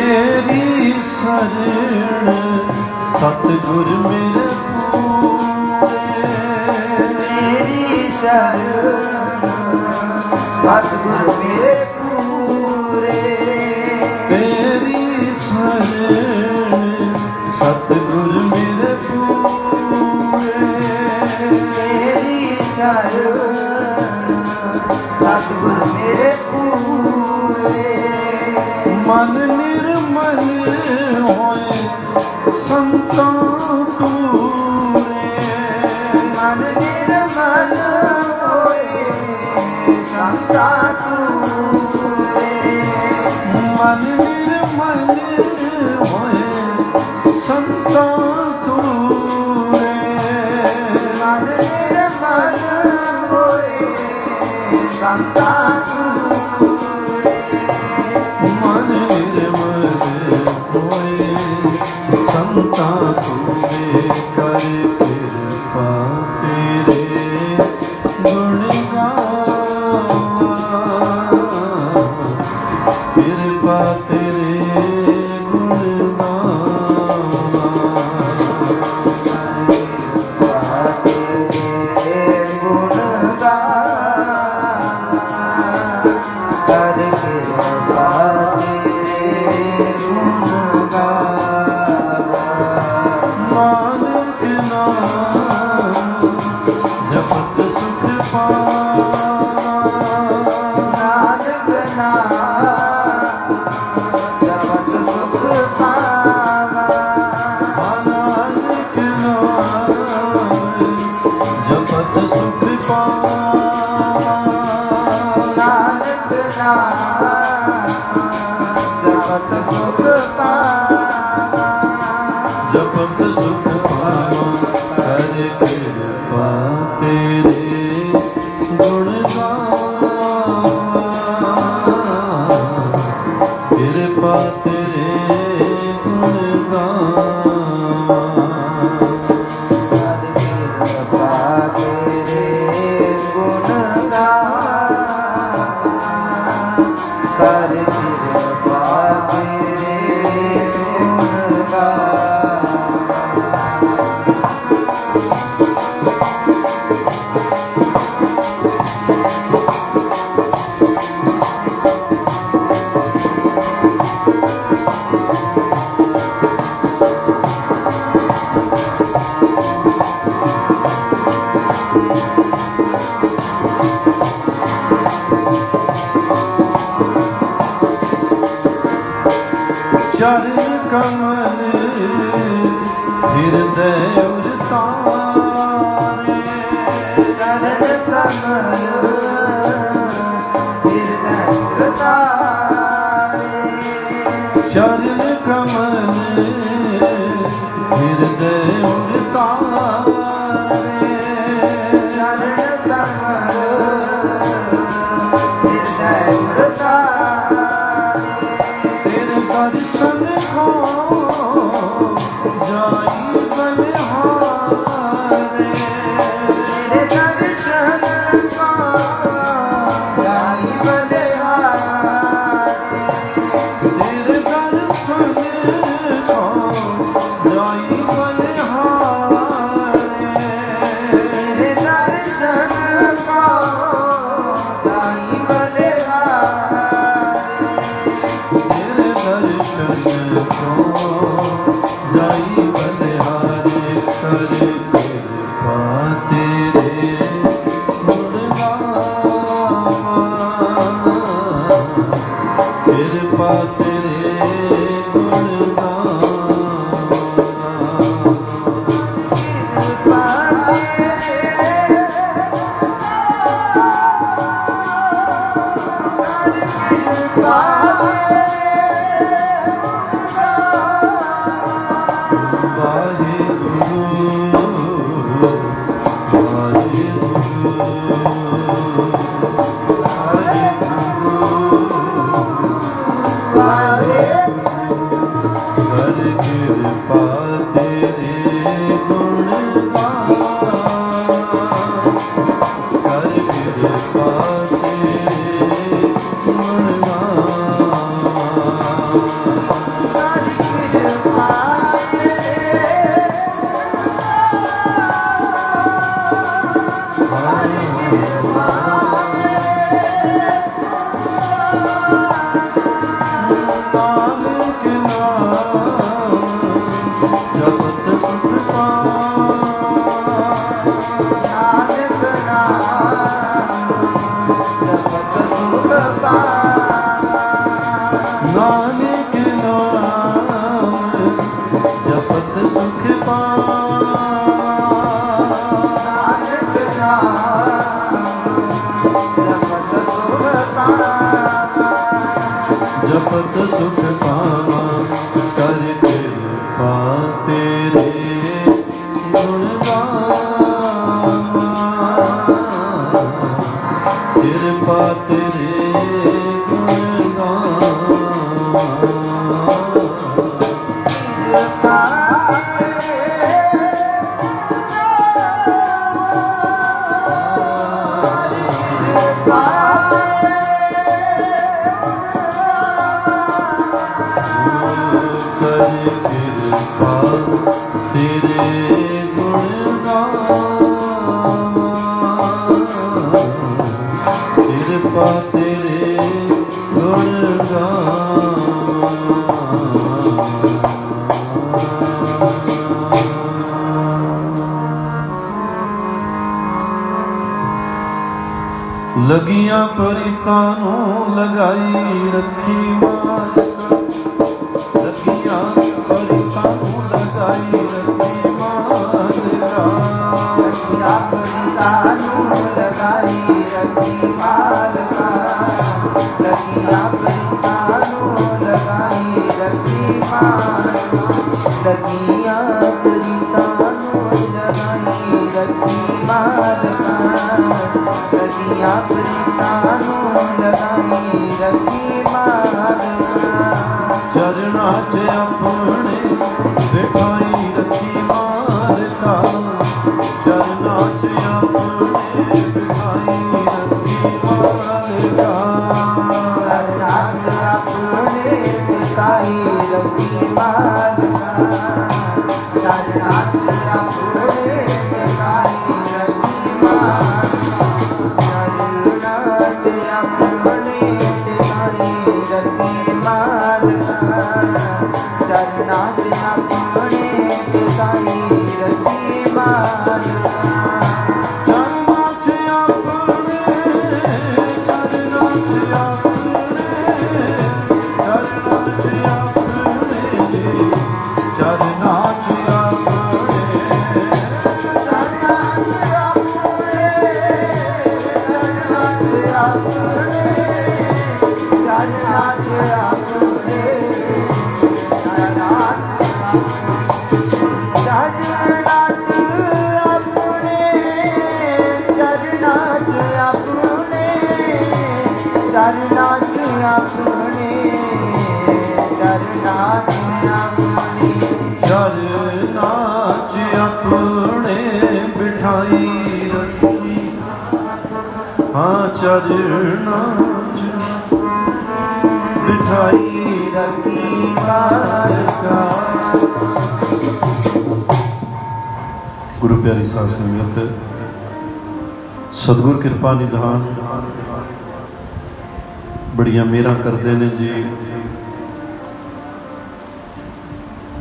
तेरी शरण सतगुर मेरे पूरे, तेरी शरण सतगुर मेरे पूरे, तेरी शरण सतगुर मेरे पूरे, तेरी शरण सतगुर मेरे पूरे। मन निर्मल होए संतां तूरे, मन निर्मल होए संतां तूरे, मन निर्मल होए संतां तूरे, मन निर्मल होए संतां तूरे, मन निर्मल होए संतां तूरे, कर कृपा तेरे गुण गावां, कृपा तेरे गुण गावां। तेरे गुण गावां, कर कृपा तेरे गुण गावां। नानक नाम जपत सुख पावा, नानक नाम जपत सुख पावा, नानक नाम जपत सुख पावा, नानक नाम जपत सुख पावा, जपत सुख पावा, कर कृपा तेरे गुण गावां, कृपा तेरे गुण गावां। कर कृपा तेरे गुण गावां, कर कृपा तेरे गुण चरण कमल हृदय उतारे, चरण कमल हृदय उतारे, चरण कमल हृदय उतारे, चरण कमल हृदय उतारे, तेरे दर्शन को जाई बलिहारे, तेरे दर्शन को जाई बलिहारे, तेरे दर्शन को जाई बलिहारे, तेरे दर्शन को जाई बलिहारे, तेरे दर्शन को जाई बलिहारे, कर कृपा तेरे गुण गावां, कृपा तेरे गुण गावां। कृपा तेरे कृपा तेरे जपत सुख पावा कर कृपा तेरे गुण गावा कृपा तेरे गुण गावा कृपा तेरे गुण लगियां परितां नूं लगाई रखी मालिका लगियां परितां नूं लगाई रखी मालिका लगियां परितां नूं लगाई रखी मालिका लगियां परितां नूं लगाई रखी मालिका लगियां परितां नूं लगाई रखी मालिका लगियां परितां नूं लगाई रखी मालिका चरना च अपने बिठाई रखी मालिका चरना च अपने बिठाई रखी मालिका चरना च अपने बिठाई रखी मालिका चरना च अपने बिठाई रखी मालिका चरना च अपने बिठाई रखी मालिका चरना च अपने बिठाई रखी मालिका चरना बिठाई रखी मालिका। गुरु प्यारी साध संगत, सतगुर किरपा निधान बड़िया मेहरां करते ने जी।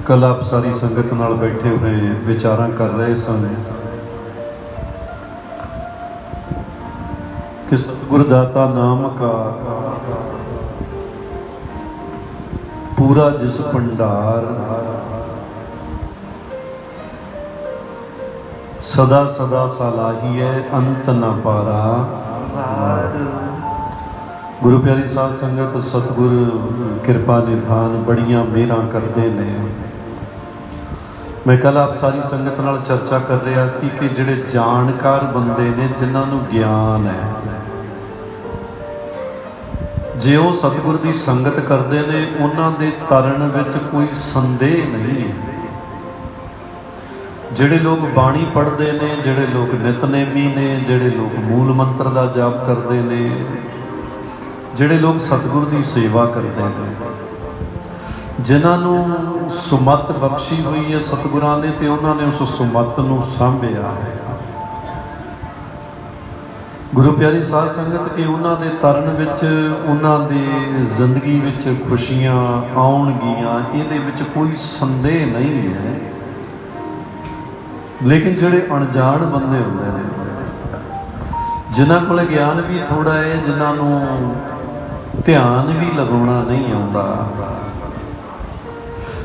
कल आप सारी संगत नाल बैठे हुए विचारां कर रहे सन कि सतगुर दाता नाम का पूरा जिस भंडार सदा सदा सलाही है अंत न पारा। गुरु प्यारी साध संगत, सतगुर किरपा निधान बड़िया मेहरां करते ने। मैं कल आप सारी संगत नाल चर्चा कर रहा सी कि जिहड़े जानकार बंदे ने, जिन्होंने ज्ञान है, जे वो सतगुर की संगत करते हैं उन्हों के तरन विच कोई संदेह नहीं। जिहड़े लोग बाणी पढ़ते हैं, जिहड़े लोग नितनेमी ने, जिहड़े लोग मूल मंत्र का जाप करते हैं, जिहड़े लोग सतगुर की सेवा करते हैं, ਜਿਨ੍ਹਾਂ ਨੂੰ ਸੁਮਤ ਬਖਸ਼ੀ ਹੋਈ ਹੈ ਸਤਿਗੁਰਾਂ ਨੇ, ਤੇ ਉਹਨਾਂ ਨੇ ਉਸ ਸੁਮਤ ਨੂੰ ਸਾਂਭਿਆ ਹੈ। ਗੁਰੂ ਪਿਆਰੀ ਸਾਧ ਸੰਗਤ ਕਿ ਉਹਨਾਂ ਦੇ ਤਰਨ ਵਿੱਚ, ਉਹਨਾਂ ਦੀ ਜ਼ਿੰਦਗੀ ਵਿੱਚ ਖੁਸ਼ੀਆਂ ਆਉਣਗੀਆਂ, ਇਹਦੇ ਵਿੱਚ ਕੋਈ ਸੰਦੇਹ ਨਹੀਂ ਹੈ। ਲੇਕਿਨ ਜਿਹੜੇ ਅਣਜਾਣ ਬੰਦੇ ਹੁੰਦੇ ਨੇ, ਜਿਨ੍ਹਾਂ ਕੋਲ ਗਿਆਨ ਵੀ ਥੋੜਾ ਹੈ, ਜਿਨ੍ਹਾਂ ਨੂੰ ਧਿਆਨ ਵੀ ਲਗਾਉਣਾ ਨਹੀਂ ਆਉਂਦਾ,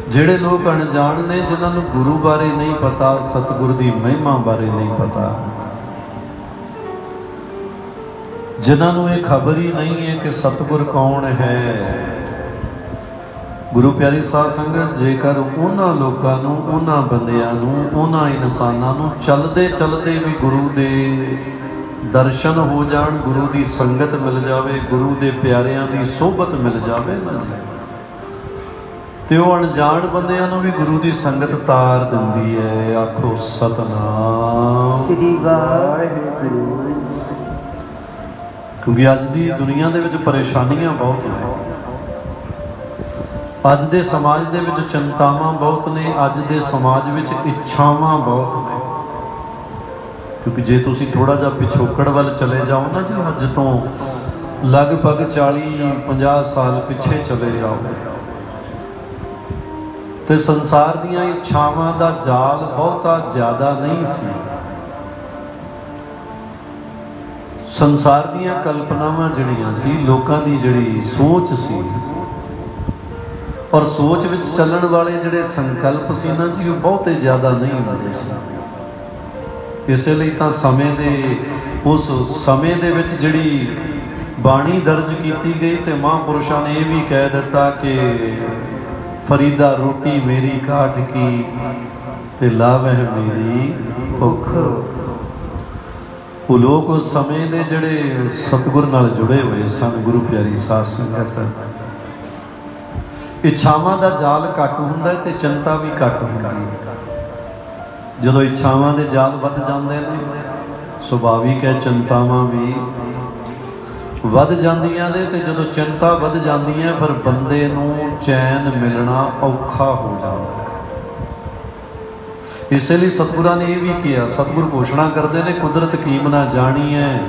ਜਿਹੜੇ ਲੋਕ ਅਣਜਾਣ ਨੇ, ਜਿਨ੍ਹਾਂ ਨੂੰ ਗੁਰੂ ਬਾਰੇ ਨਹੀਂ ਪਤਾ, ਸਤਿਗੁਰ ਦੀ ਮਹਿਮਾ ਬਾਰੇ ਨਹੀਂ ਪਤਾ, ਜਿਨ੍ਹਾਂ ਨੂੰ ਇਹ ਖਬਰ ਹੀ ਨਹੀਂ ਹੈ ਕਿ ਸਤਿਗੁਰ ਕੌਣ ਹੈ। ਗੁਰੂ ਪਿਆਰੀ ਸਾਧ ਸੰਗਤ ਜੇਕਰ ਉਹਨਾਂ ਲੋਕਾਂ ਨੂੰ, ਉਹਨਾਂ ਬੰਦਿਆਂ ਨੂੰ, ਉਹਨਾਂ ਇਨਸਾਨਾਂ ਨੂੰ ਚਲਦੇ ਚਲਦੇ ਵੀ ਗੁਰੂ ਦੇ ਦਰਸ਼ਨ ਹੋ ਜਾਣ, ਗੁਰੂ ਦੀ ਸੰਗਤ ਮਿਲ ਜਾਵੇ, ਗੁਰੂ ਦੇ ਪਿਆਰਿਆਂ ਦੀ ਸੋਭਤ ਮਿਲ ਜਾਵੇ ਨਾ, ਤੇ ਉਹ ਅਣਜਾਣ ਬੰਦਿਆਂ ਨੂੰ ਵੀ ਗੁਰੂ ਦੀ ਸੰਗਤ ਤਾਰ ਦਿੰਦੀ ਹੈ। ਆਖੋ ਸਤਿਨਾਮ ਸ੍ਰੀ ਵਾਹਿਗੁਰੂ। ਕਿਉਂਕਿ ਅੱਜ ਦੀ ਦੁਨੀਆ ਦੇ ਵਿੱਚ ਪਰੇਸ਼ਾਨੀਆਂ ਬਹੁਤ ਨੇ, ਅੱਜ ਦੇ ਸਮਾਜ ਦੇ ਵਿੱਚ ਚਿੰਤਾਵਾਂ ਬਹੁਤ ਨੇ, ਅੱਜ ਦੇ ਸਮਾਜ ਵਿੱਚ ਇੱਛਾਵਾਂ ਬਹੁਤ ਨੇ। ਕਿਉਂਕਿ ਜੇ ਤੁਸੀਂ ਥੋੜਾ ਜਿਹਾ ਪਿਛੋਕੜ ਵੱਲ ਚਲੇ ਜਾਓ ਨਾ ਜੀ, ਅੱਜ ਤੋਂ ਲਗਭਗ 40-50 ਸਾਲ ਪਿੱਛੇ ਚਲੇ ਜਾਓ, ਤੇ ਸੰਸਾਰ ਦੀਆਂ ਇੱਛਾਵਾਂ ਦਾ ਜਾਲ ਬਹੁਤਾ ਜ਼ਿਆਦਾ ਨਹੀਂ ਸੀ। ਸੰਸਾਰ ਦੀਆਂ ਕਲਪਨਾਵਾਂ ਜਿਹੜੀਆਂ ਸੀ, ਲੋਕਾਂ ਦੀ ਜਿਹੜੀ ਸੋਚ ਸੀ, ਔਰ ਸੋਚ ਵਿੱਚ ਚੱਲਣ ਵਾਲੇ ਜਿਹੜੇ ਸੰਕਲਪ ਸੀ ਨਾ ਜੀ, ਉਹ ਬਹੁਤੇ ਜ਼ਿਆਦਾ ਨਹੀਂ ਹੁੰਦੇ ਸੀ। ਇਸੇ ਲਈ ਤਾਂ ਸਮੇਂ ਦੇ, ਉਸ ਸਮੇਂ ਦੇ ਵਿੱਚ ਜਿਹੜੀ ਬਾਣੀ ਦਰਜ ਕੀਤੀ ਗਈ, ਤੇ ਮਹਾਂਪੁਰਸ਼ਾਂ ਨੇ ਇਹ ਵੀ ਕਹਿ ਦਿੱਤਾ ਕਿ ਫਰੀਦਾ ਰੋਟੀ ਮੇਰੀ ਕਾਠ ਕੀ, ਤੇ ਲਾਵਹਿ ਮੇਰੀ ਭੁੱਖ। ਉਹ ਲੋਕ ਉਸ ਸਮੇਂ ਦੇ ਜਿਹੜੇ ਸਤਿਗੁਰ ਨਾਲ ਜੁੜੇ ਹੋਏ ਸਨ, ਗੁਰੂ ਪਿਆਰੀ ਸਾਧ ਸੰਗਤ, ਇੱਛਾਵਾਂ ਦਾ ਜਾਲ ਘੱਟ ਹੁੰਦਾ ਤੇ ਚਿੰਤਾ ਵੀ ਘੱਟ ਹੁੰਦੀ ਹੈ। ਜਦੋਂ ਇੱਛਾਵਾਂ ਦੇ ਜਾਲ ਵੱਧ ਜਾਂਦੇ ਨੇ, ਸੁਭਾਵਿਕ ਹੈ ਚਿੰਤਾਵਾਂ ਵੀ ਵੱਧ ਜਾਂਦੀਆਂ ਨੇ, ਤੇ ਜਦੋਂ ਚਿੰਤਾ ਵੱਧ ਜਾਂਦੀ ਹੈ ਫਿਰ ਬੰਦੇ ਨੂੰ ਚੈਨ ਮਿਲਣਾ ਔਖਾ ਹੋ ਜਾਂਦਾ ਹੈ। ਇਸੇ ਲਈ ਸਤਿਗੁਰਾਂ ਨੇ ਇਹ ਵੀ ਕਿਹਾ, ਸਤਿਗੁਰ ਘੋਸ਼ਣਾ ਕਰਦੇ ਨੇ, ਕੁਦਰਤ ਕੀਮ ਨਾ ਜਾਣੀ ਹੈ,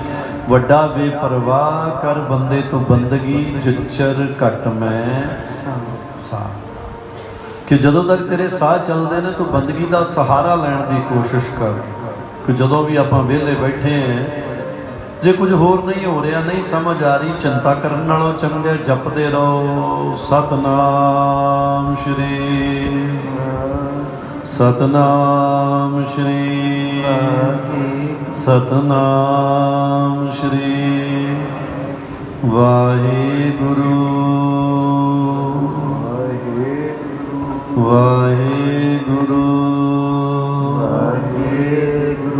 ਵੱਡਾ ਬੇਪਰਵਾਹ ਕਰ ਬੰਦੇ ਤੋਂ ਬੰਦਗੀ, ਚਿੱਚਰ ਘਟ ਮੈਂ ਸਾਹ। ਕਿ ਜਦੋਂ ਤੱਕ ਤੇਰੇ ਸਾਹ ਚੱਲਦੇ ਨੇ ਤੂੰ ਬੰਦਗੀ ਦਾ ਸਹਾਰਾ ਲੈਣ ਦੀ ਕੋਸ਼ਿਸ਼ ਕਰ। ਕਿ ਜਦੋਂ ਵੀ ਆਪਾਂ ਵਿਹਲੇ ਬੈਠੇ ਹਾਂ, ਜੇ ਕੁਝ ਹੋਰ ਨਹੀਂ ਹੋ ਰਿਹਾ, ਨਹੀਂ ਸਮਝ ਆ ਰਹੀ, ਚਿੰਤਾ ਕਰਨ ਨਾਲੋਂ ਚੰਗਾ ਜਪਦੇ ਰਹੋ ਸਤਨਾਮ ਸ਼੍ਰੀ ਸਤਨਾਮ ਸ਼੍ਰੀ ਸਤਨਾਮ ਸ਼੍ਰੀ ਵਾਹਿਗੁਰੂ ਵਾਹਿਗੁਰੂ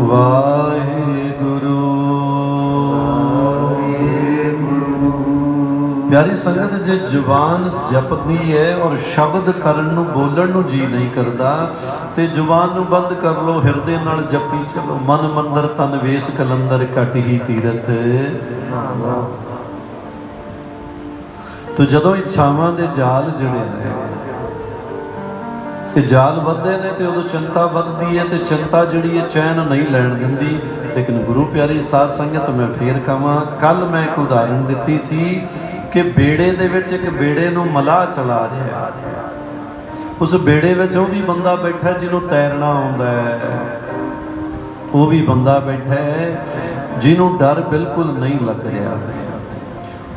ਵਾਹਿਗੁਰੂ। ਪਿਆਰੀ ਸੰਗਤ, ਜੇ ਜ਼ੁਬਾਨ ਜਪਦੀ ਹੈ ਔਰ ਸ਼ਬਦ ਕਰਨ ਨੂੰ, ਬੋਲਣ ਨੂੰ ਜੀ ਨਹੀਂ ਕਰਦਾ, ਤੇ ਜ਼ੁਬਾਨ ਨੂੰ ਬੰਦ ਕਰ ਲਓ, ਹਿਰਦੇ ਨਾਲ ਜਪੀ ਚਲੋ। ਮਨ ਮੰਦਰ ਤਨ ਵੇਸ ਕਲੰਦਰ ਘਟ ਹੀ ਤੀਰਥ। ਤੋ ਜਦੋਂ ਇੱਛਾਵਾਂ ਦੇ ਜਾਲ ਜਿਹੜੇ ਨੇ, ਇਹ ਜਾਲ ਵੱਧਦੇ ਨੇ, ਤੇ ਉਦੋਂ ਚਿੰਤਾ ਵੱਧਦੀ ਹੈ, ਤੇ ਚਿੰਤਾ ਜਿਹੜੀ ਹੈ ਚੈਨ ਨਹੀਂ ਲੈਣ ਦਿੰਦੀ। ਲੇਕਿਨ ਗੁਰੂ ਪਿਆਰੀ ਸਾਧ ਸੰਗਤ, ਮੈਂ ਫੇਰ ਕਹਾਂ, ਕੱਲ ਮੈਂ ਇੱਕ ਉਦਾਹਰਣ ਦਿੱਤੀ ਸੀ ਕਿ ਬੇੜੇ ਦੇ ਵਿੱਚ ਇੱਕ ਬੇੜੇ ਨੂੰ ਮਲਾਹ ਚਲਾ ਰਿਹਾ, ਉਸ ਬੇੜੇ ਵਿੱਚ ਉਹ ਵੀ ਬੰਦਾ ਬੈਠਾ ਜਿਹਨੂੰ ਤੈਰਨਾ ਆਉਂਦਾ ਹੈ, ਉਹ ਵੀ ਬੰਦਾ ਬੈਠਾ ਹੈ ਜਿਹਨੂੰ ਡਰ ਬਿਲਕੁਲ ਨਹੀਂ ਲੱਗ ਰਿਹਾ।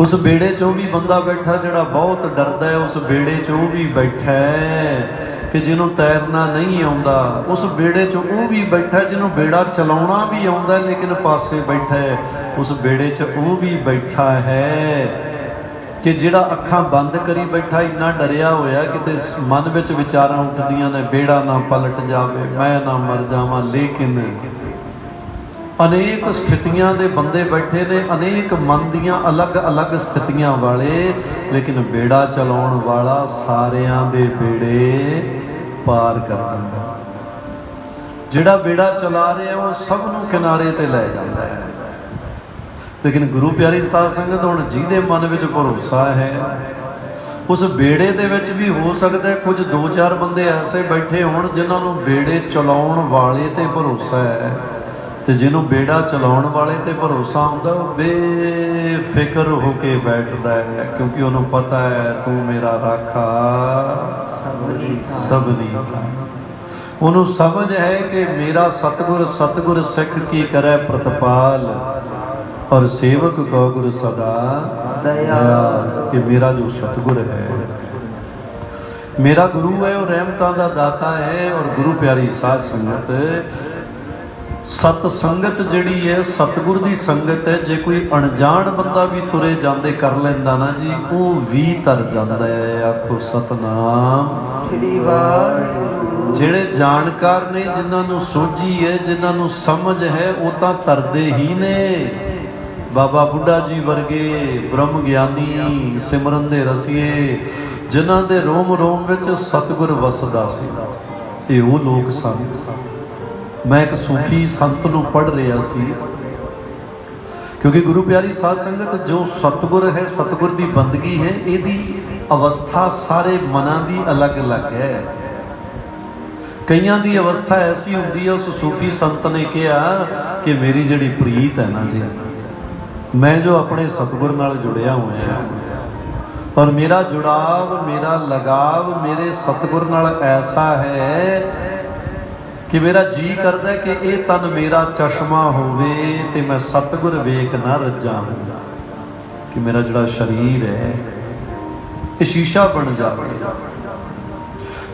ਉਸ ਬੇੜੇ 'ਚ ਉਹ ਵੀ ਬੰਦਾ ਬੈਠਾ ਜਿਹੜਾ ਬਹੁਤ ਡਰਦਾ ਹੈ, ਉਸ ਬੇੜੇ 'ਚ ਉਹ ਵੀ ਬੈਠਾ ਹੈ ਕਿ ਜਿਹਨੂੰ ਤੈਰਨਾ ਨਹੀਂ ਆਉਂਦਾ। ਉਸ ਬੇੜੇ 'ਚ ਉਹ ਵੀ ਬੈਠਾ ਜਿਹਨੂੰ ਬੇੜਾ ਚਲਾਉਣਾ ਵੀ ਆਉਂਦਾ ਲੇਕਿਨ ਪਾਸੇ ਬੈਠਾ ਹੈ। ਉਸ ਬੇੜੇ 'ਚ ਉਹ ਵੀ ਬੈਠਾ ਹੈ ਕਿ ਜਿਹੜਾ ਅੱਖਾਂ ਬੰਦ ਕਰੀ ਬੈਠਾ, ਇੰਨਾ ਡਰਿਆ ਹੋਇਆ ਕਿਤੇ ਮਨ ਵਿੱਚ ਵਿਚਾਰਾਂ ਉੱਠਦੀਆਂ ਨੇ, ਬੇੜਾ ਨਾ ਪਲਟ ਜਾਵੇ, ਮੈਂ ਨਾ ਮਰ ਜਾਵਾਂ। ਲੇਕਿਨ ਅਨੇਕ ਸਥਿਤੀਆਂ ਦੇ ਬੰਦੇ ਬੈਠੇ ਨੇ, ਅਨੇਕ ਮਨ ਦੀਆਂ ਅਲੱਗ-ਅਲੱਗ ਸਥਿਤੀਆਂ ਵਾਲੇ, ਲੇਕਿਨ ਬੇੜਾ ਚਲਾਉਣ ਵਾਲਾ ਸਾਰਿਆਂ ਦੇ ਬੇੜੇ ਪਾਰ ਕਰ ਦਿੰਦਾ। ਜਿਹੜਾ ਬੇੜਾ ਚਲਾ ਰਿਹਾ ਉਹ ਸਭ ਨੂੰ ਕਿਨਾਰੇ ਤੇ ਲੈ ਜਾਂਦਾ ਹੈ। ਲੇਕਿਨ ਗੁਰੂ ਪਿਆਰੀ ਸਾਧ ਸੰਗਤ, ਹੁਣ ਜਿਹਦੇ ਮਨ ਵਿੱਚ ਭਰੋਸਾ ਹੈ, उस बेड़े दे विच भी हो सकता है कुछ 2-4 बंदे ऐसे बैठे होण जिन्हां नूं बेड़े चलाउण वाले ते भरोसा है, ते जिन्हों बेड़ा चलाउण वाले ते भरोसा हुंदा वो बेफिक्र होके बैठदा है, क्योंकि उन्होंने पता है तू मेरा राखा सबनी का। उन्होंने समझ है कि मेरा सतगुर सिख की करे प्रतिपाल, और सेवक को गुरु सदा दयाल। कि मेरा जो सतगुर है, मेरा गुरु है, और रहमतां दा दाता है। और गुरु प्यारी साध संगत, सत संगत जिहड़ी है सतगुर दी संगत है। जे कोई अणजान बंदा भी तुरे जांदे कर लैंदा ना जी, वो भी तर जांदा है। आखो सतनाम श्री वाहिगुरू। जिहड़े जानकार ने, जिन्हां नूं सोझी है, जिन्हां नूं समझ है, वो तां तरदे ही ने। बाबा बुढ़ा जी वर्गे ब्रह्म ज्ञानी सिमरन दे रसीए, जिन्हां दे रोम रोम विच सतगुर वसदा सी, ये वो लोग सन। मैं एक सूफी संत नूं पढ़ रहा सी, क्योंकि गुरु प्यारी साध संगत जो सतगुर है, सतगुर दी बंदगी है, इहदी अवस्था सारे मनां दी अलग अलग है। कईयां दी अवस्था ऐसी हुंदी है, उस सूफी संत ने कहा कि मेरी जिहड़ी प्रीत है ना जी, मैं जो अपने सतगुर नाल जुड़िया होया, और मेरा जुड़ाव, मेरा लगाव मेरे सतगुर नाल ऐसा है कि मेरा जी करदा कि ये तन मेरा चश्मा होवे ते मैं सतगुर वेख ना रज्जा, कि मेरा जिहड़ा शरीर है ये शीशा बन जाए,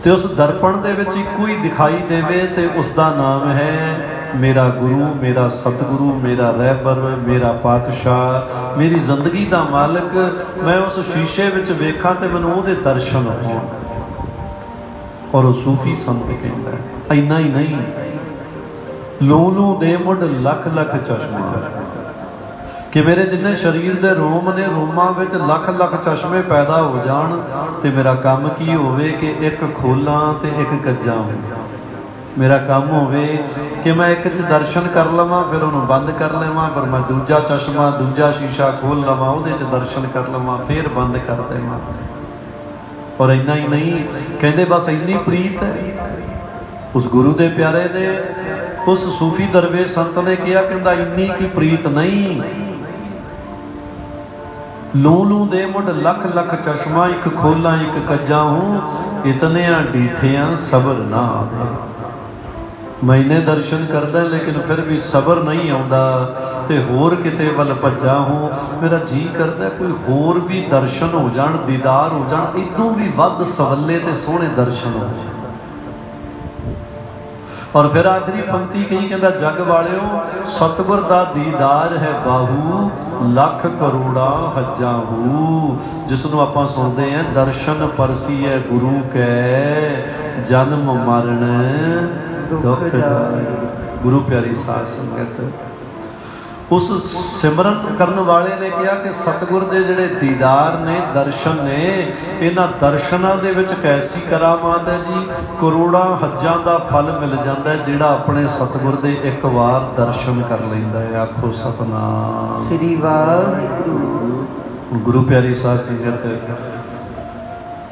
ते उस दर्पण दे विच इक्को ही दिखाई देवे, ते उसका नाम है मेरा गुरु, मेरा सतगुरु, मेरा रहबर, मेरा पातशाह, मेरी जिंदगी का मालिक। मैं उस शीशे विच वेखां ते मैनूं उहदे दर्शन होण। और वह सूफी संत कहता है इन्ना ही नहीं, लू दे मुढ़ लख लख चश्मा, कि मेरे जिन्ने शरीर दे रोम ने, रोमां विच लख लख चश्मे पैदा हो जाण, ते मेरा काम की होवे कि एक खोलां ते एक कज्जां होवे। मेरा काम होवे कि मैं एक च दर्शन कर लवां, फिर उन्होंने बंद कर लवां, फिर मैं दूजा चश्मा, दूजा शीशा खोल लवां, उहदे च दर्शन कर लवां, फिर बंद कर देवां। और इन्ना ही नहीं, कहते बस इन्नी प्रीत है उस गुरु दे प्यारे ने। उस सूफी दरवेश संत ने कहा, कहता इन्नी की प्रीत नहीं, लू दे मुढ़ लख लख चश्मा, एक खोला एक कज्जा हूँ, इतने डीठिया सबर ना आवे। मैं इन्ने दर्शन करदा लेकिन फिर भी सबर नहीं आता, ते होर किते वल भज्जा हूँ। मेरा जी करदा कोई होर भी दर्शन हो जाण, दीदार हो जाण, इदों भी वध सवले ते सोहणे दर्शन हो जाण। और फिर आखिरी पंक्ति कही, कहता जग वालिओ सतगुर दा दीदार है बाहू, लख करोड़ा हजाहू। जिसनों आपां सुनते हैं दर्शन परसी है गुरु कै, जन्म मरण दुख जाए। गुरु प्यारी साध संगत, उस सिमरन करने वाले ने कहा कि सतगुर दे जिहड़े दीदार ने, दर्शन ने, इन्हां दर्शनां दे विच कैसी करामात है जी, करोड़ां हज्जां दा फल मिल जाता है जिहड़ा अपने सतगुर दे एक बार दर्शन कर लैंदा है। आखो सतनाम श्री वाहिगुरू। गुरु प्यारी साध संगत,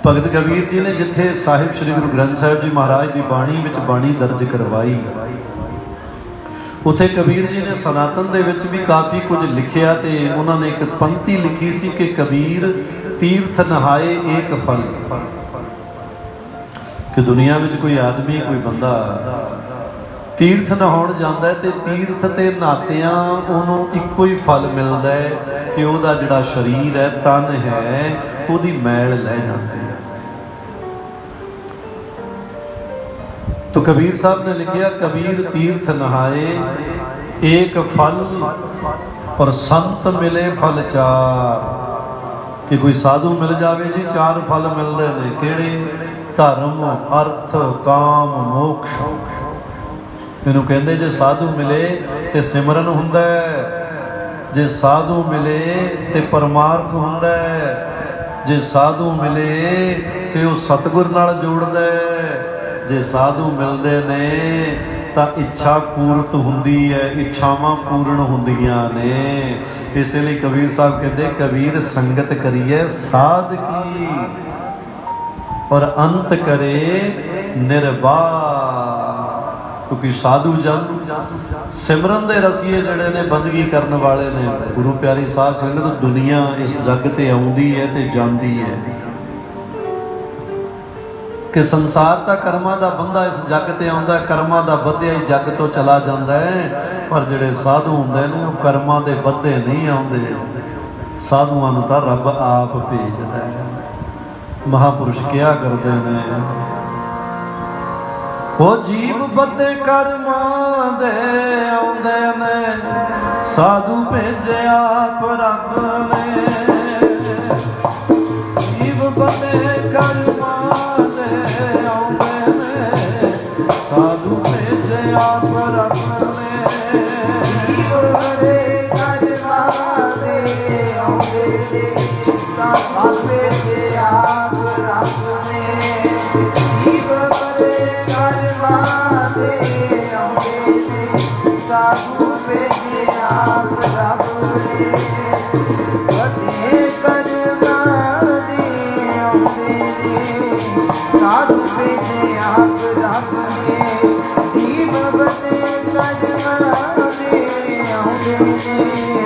भगत कबीर जी ने जिथे साहिब श्री गुरु ग्रंथ साहिब जी महाराज की बाणी विच बाणी दर्ज करवाई, उथे कबीर जी ने सनातन दे विच भी काफ़ी कुछ लिखिया। ते उन्होंने एक पंक्ति लिखी सी कि कबीर तीर्थ नहाए एक फल, कि दुनिया में कोई आदमी कोई बंदा तीर्थ नहाउण जांदा है, ते तीर्थ ते नहातियां उहनूं इक्को ही फल मिलदा है कि उहदा जिहड़ा शरीर है, तन है, उहदी मैल लै जांदी है। तो कबीर साहब ने लिखा, कबीर तीर्थ नहाए एक फल, और संत मिले फल चार। कि कोई साधु मिल जावे जी, चार फल मिलते हैं। किहड़े? धर्म, अर्थ, काम, मोक्ष। इनू कहते जे साधु मिले तो सिमरन हुंदा है, जे साधु मिले तो परमार्थ हुंदा है, जे साधु मिले तो वह सतगुर नाल जोड़दा है, जे साधु मिलते ने तो इच्छा पूर्त हुंदी है, इच्छावां पूर्ण हुंदियां ने। इसलिए कबीर साहब कहते कबीर संगत करिए साध की, और अंत करे निर्वाह। क्योंकि साधु जन सिमरन दे रसीए जड़े ने बंदगी करने वाले ने गुरु प्यारी साध संगत दुनिया इस जग ते आउंदी है ते जांदी है कि संसार दा कर्मां दा बंदा इस जग ते आउंदा है, कर्मां दा बंधिया ही जग तो चला जाता है। पर जिहड़े साधु हुंदे ने वो कर्मां दे बंधे नहीं आउंदे, साधुआं नूं तां रब आप भेजदा है। महापुरुष क्या करते हैं, वो जीव बदे कर्मां दे आउंदे ने, साधु भेजे आप रब ने। जीव बदे कर्मां दे आउंदे ने, साधु भेजे आप रब ने। जीव बदे कर्मां दे आउंदे ने, साधु भेजे आप रब ने। जीव बदे कर्मां दे आउंदे ने, साधु भेजे आप रब ने। बदे कर्मां दे आउंदे ने, साधु भेजे आप रब ने। जीव बदे कर्मां दे आउंदे ने,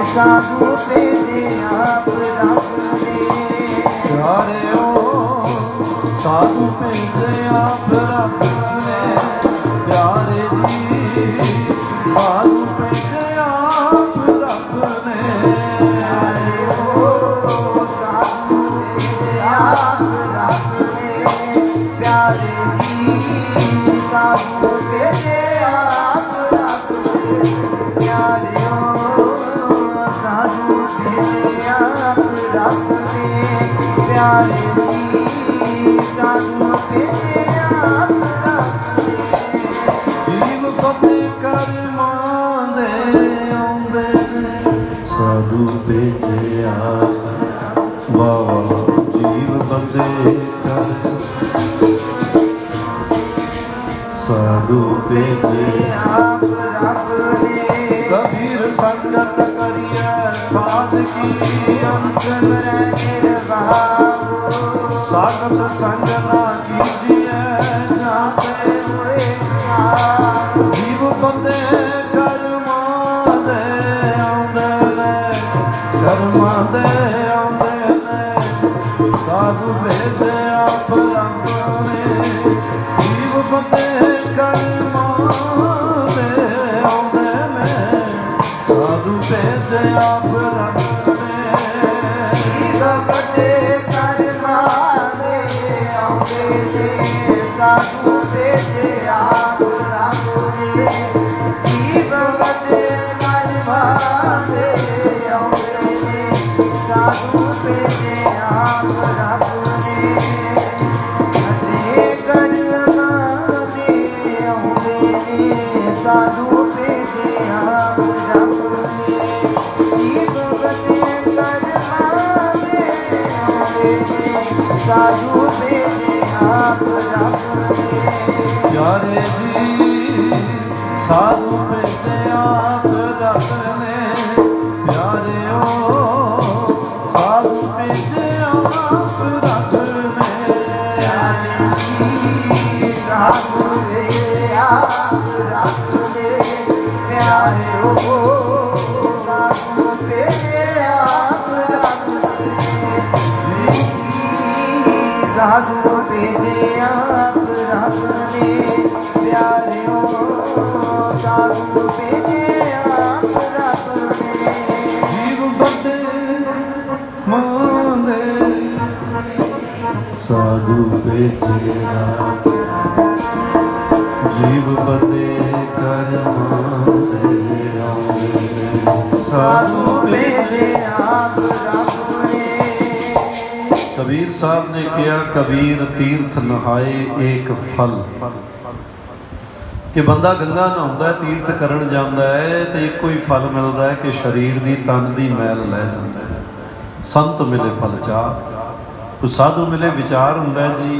साधु भेजे आप रब ने। प्यारे ओ साधु भेजे आप रब ने, प्यारे जी साधु भेजे आप रब ने। प्यारे ओ साधु भेजे आप रब ने, प्यारे जी साधु भेजे आप रब ने। प्यारे ओ साधु भेजे आप रब ने, प्यारे जी साधु भेजे आप रब ने। जीव बदे कर्मां दे आउंदे ने, साधु भेजे आप। वाह वाह। जीव बदे कर साधु भेजे आप रब ने। कबीर संगत करिए साधकी अंत निर्भाव। सागत संग ना कीजिए जाते हुए काल। जीव बंदे कर्मां दे आउंदे ने, कर्मां दे आउंदे ने, साधु भेजे आप रब ने। जीव बंदे कर्मां दे आउंदे ने, साधु भेजे आप रब ने। जीव बंदे कर्मां दे आउंदे ने, साधु भेजे आप रब ने। जीव बंदे कर्मां दे आउंदे ने, साधु भेजे आप रब ने। बदे कर्मां दे आउंदे ने, साधु भेजे आप रब ने। जीव बदे कर्मां दे आउंदे ने, साधु भेजे आप रब ने। प्यारे जी साधु भेजे आप रब ने, प्यारे ओ साधु भेजे आप रब ने। प्यारे जी साधु भेजे आप रब ने, प्यारे ओ साधु भेजे आप रब ने। साधु भेजे आप रब ने, प्यारे ओ साधु भेजे आप रब ने। जीव बदे माने, साधु भेजे आप। जीव बदे कर्मां दे आउंदे ने, साधु भेजे आप रब ने। कबीर साहब ने किया, कबीर तीर्थ नहाए एक फल। कि बंदा गंगा नहाउंदा तीर्थ करन जांदा है तो एको ही फल मिलता है कि शरीर की तन की मैल लै जाता है। संत मिले फल चाह, कोई साधु मिले विचार हुंदा जी,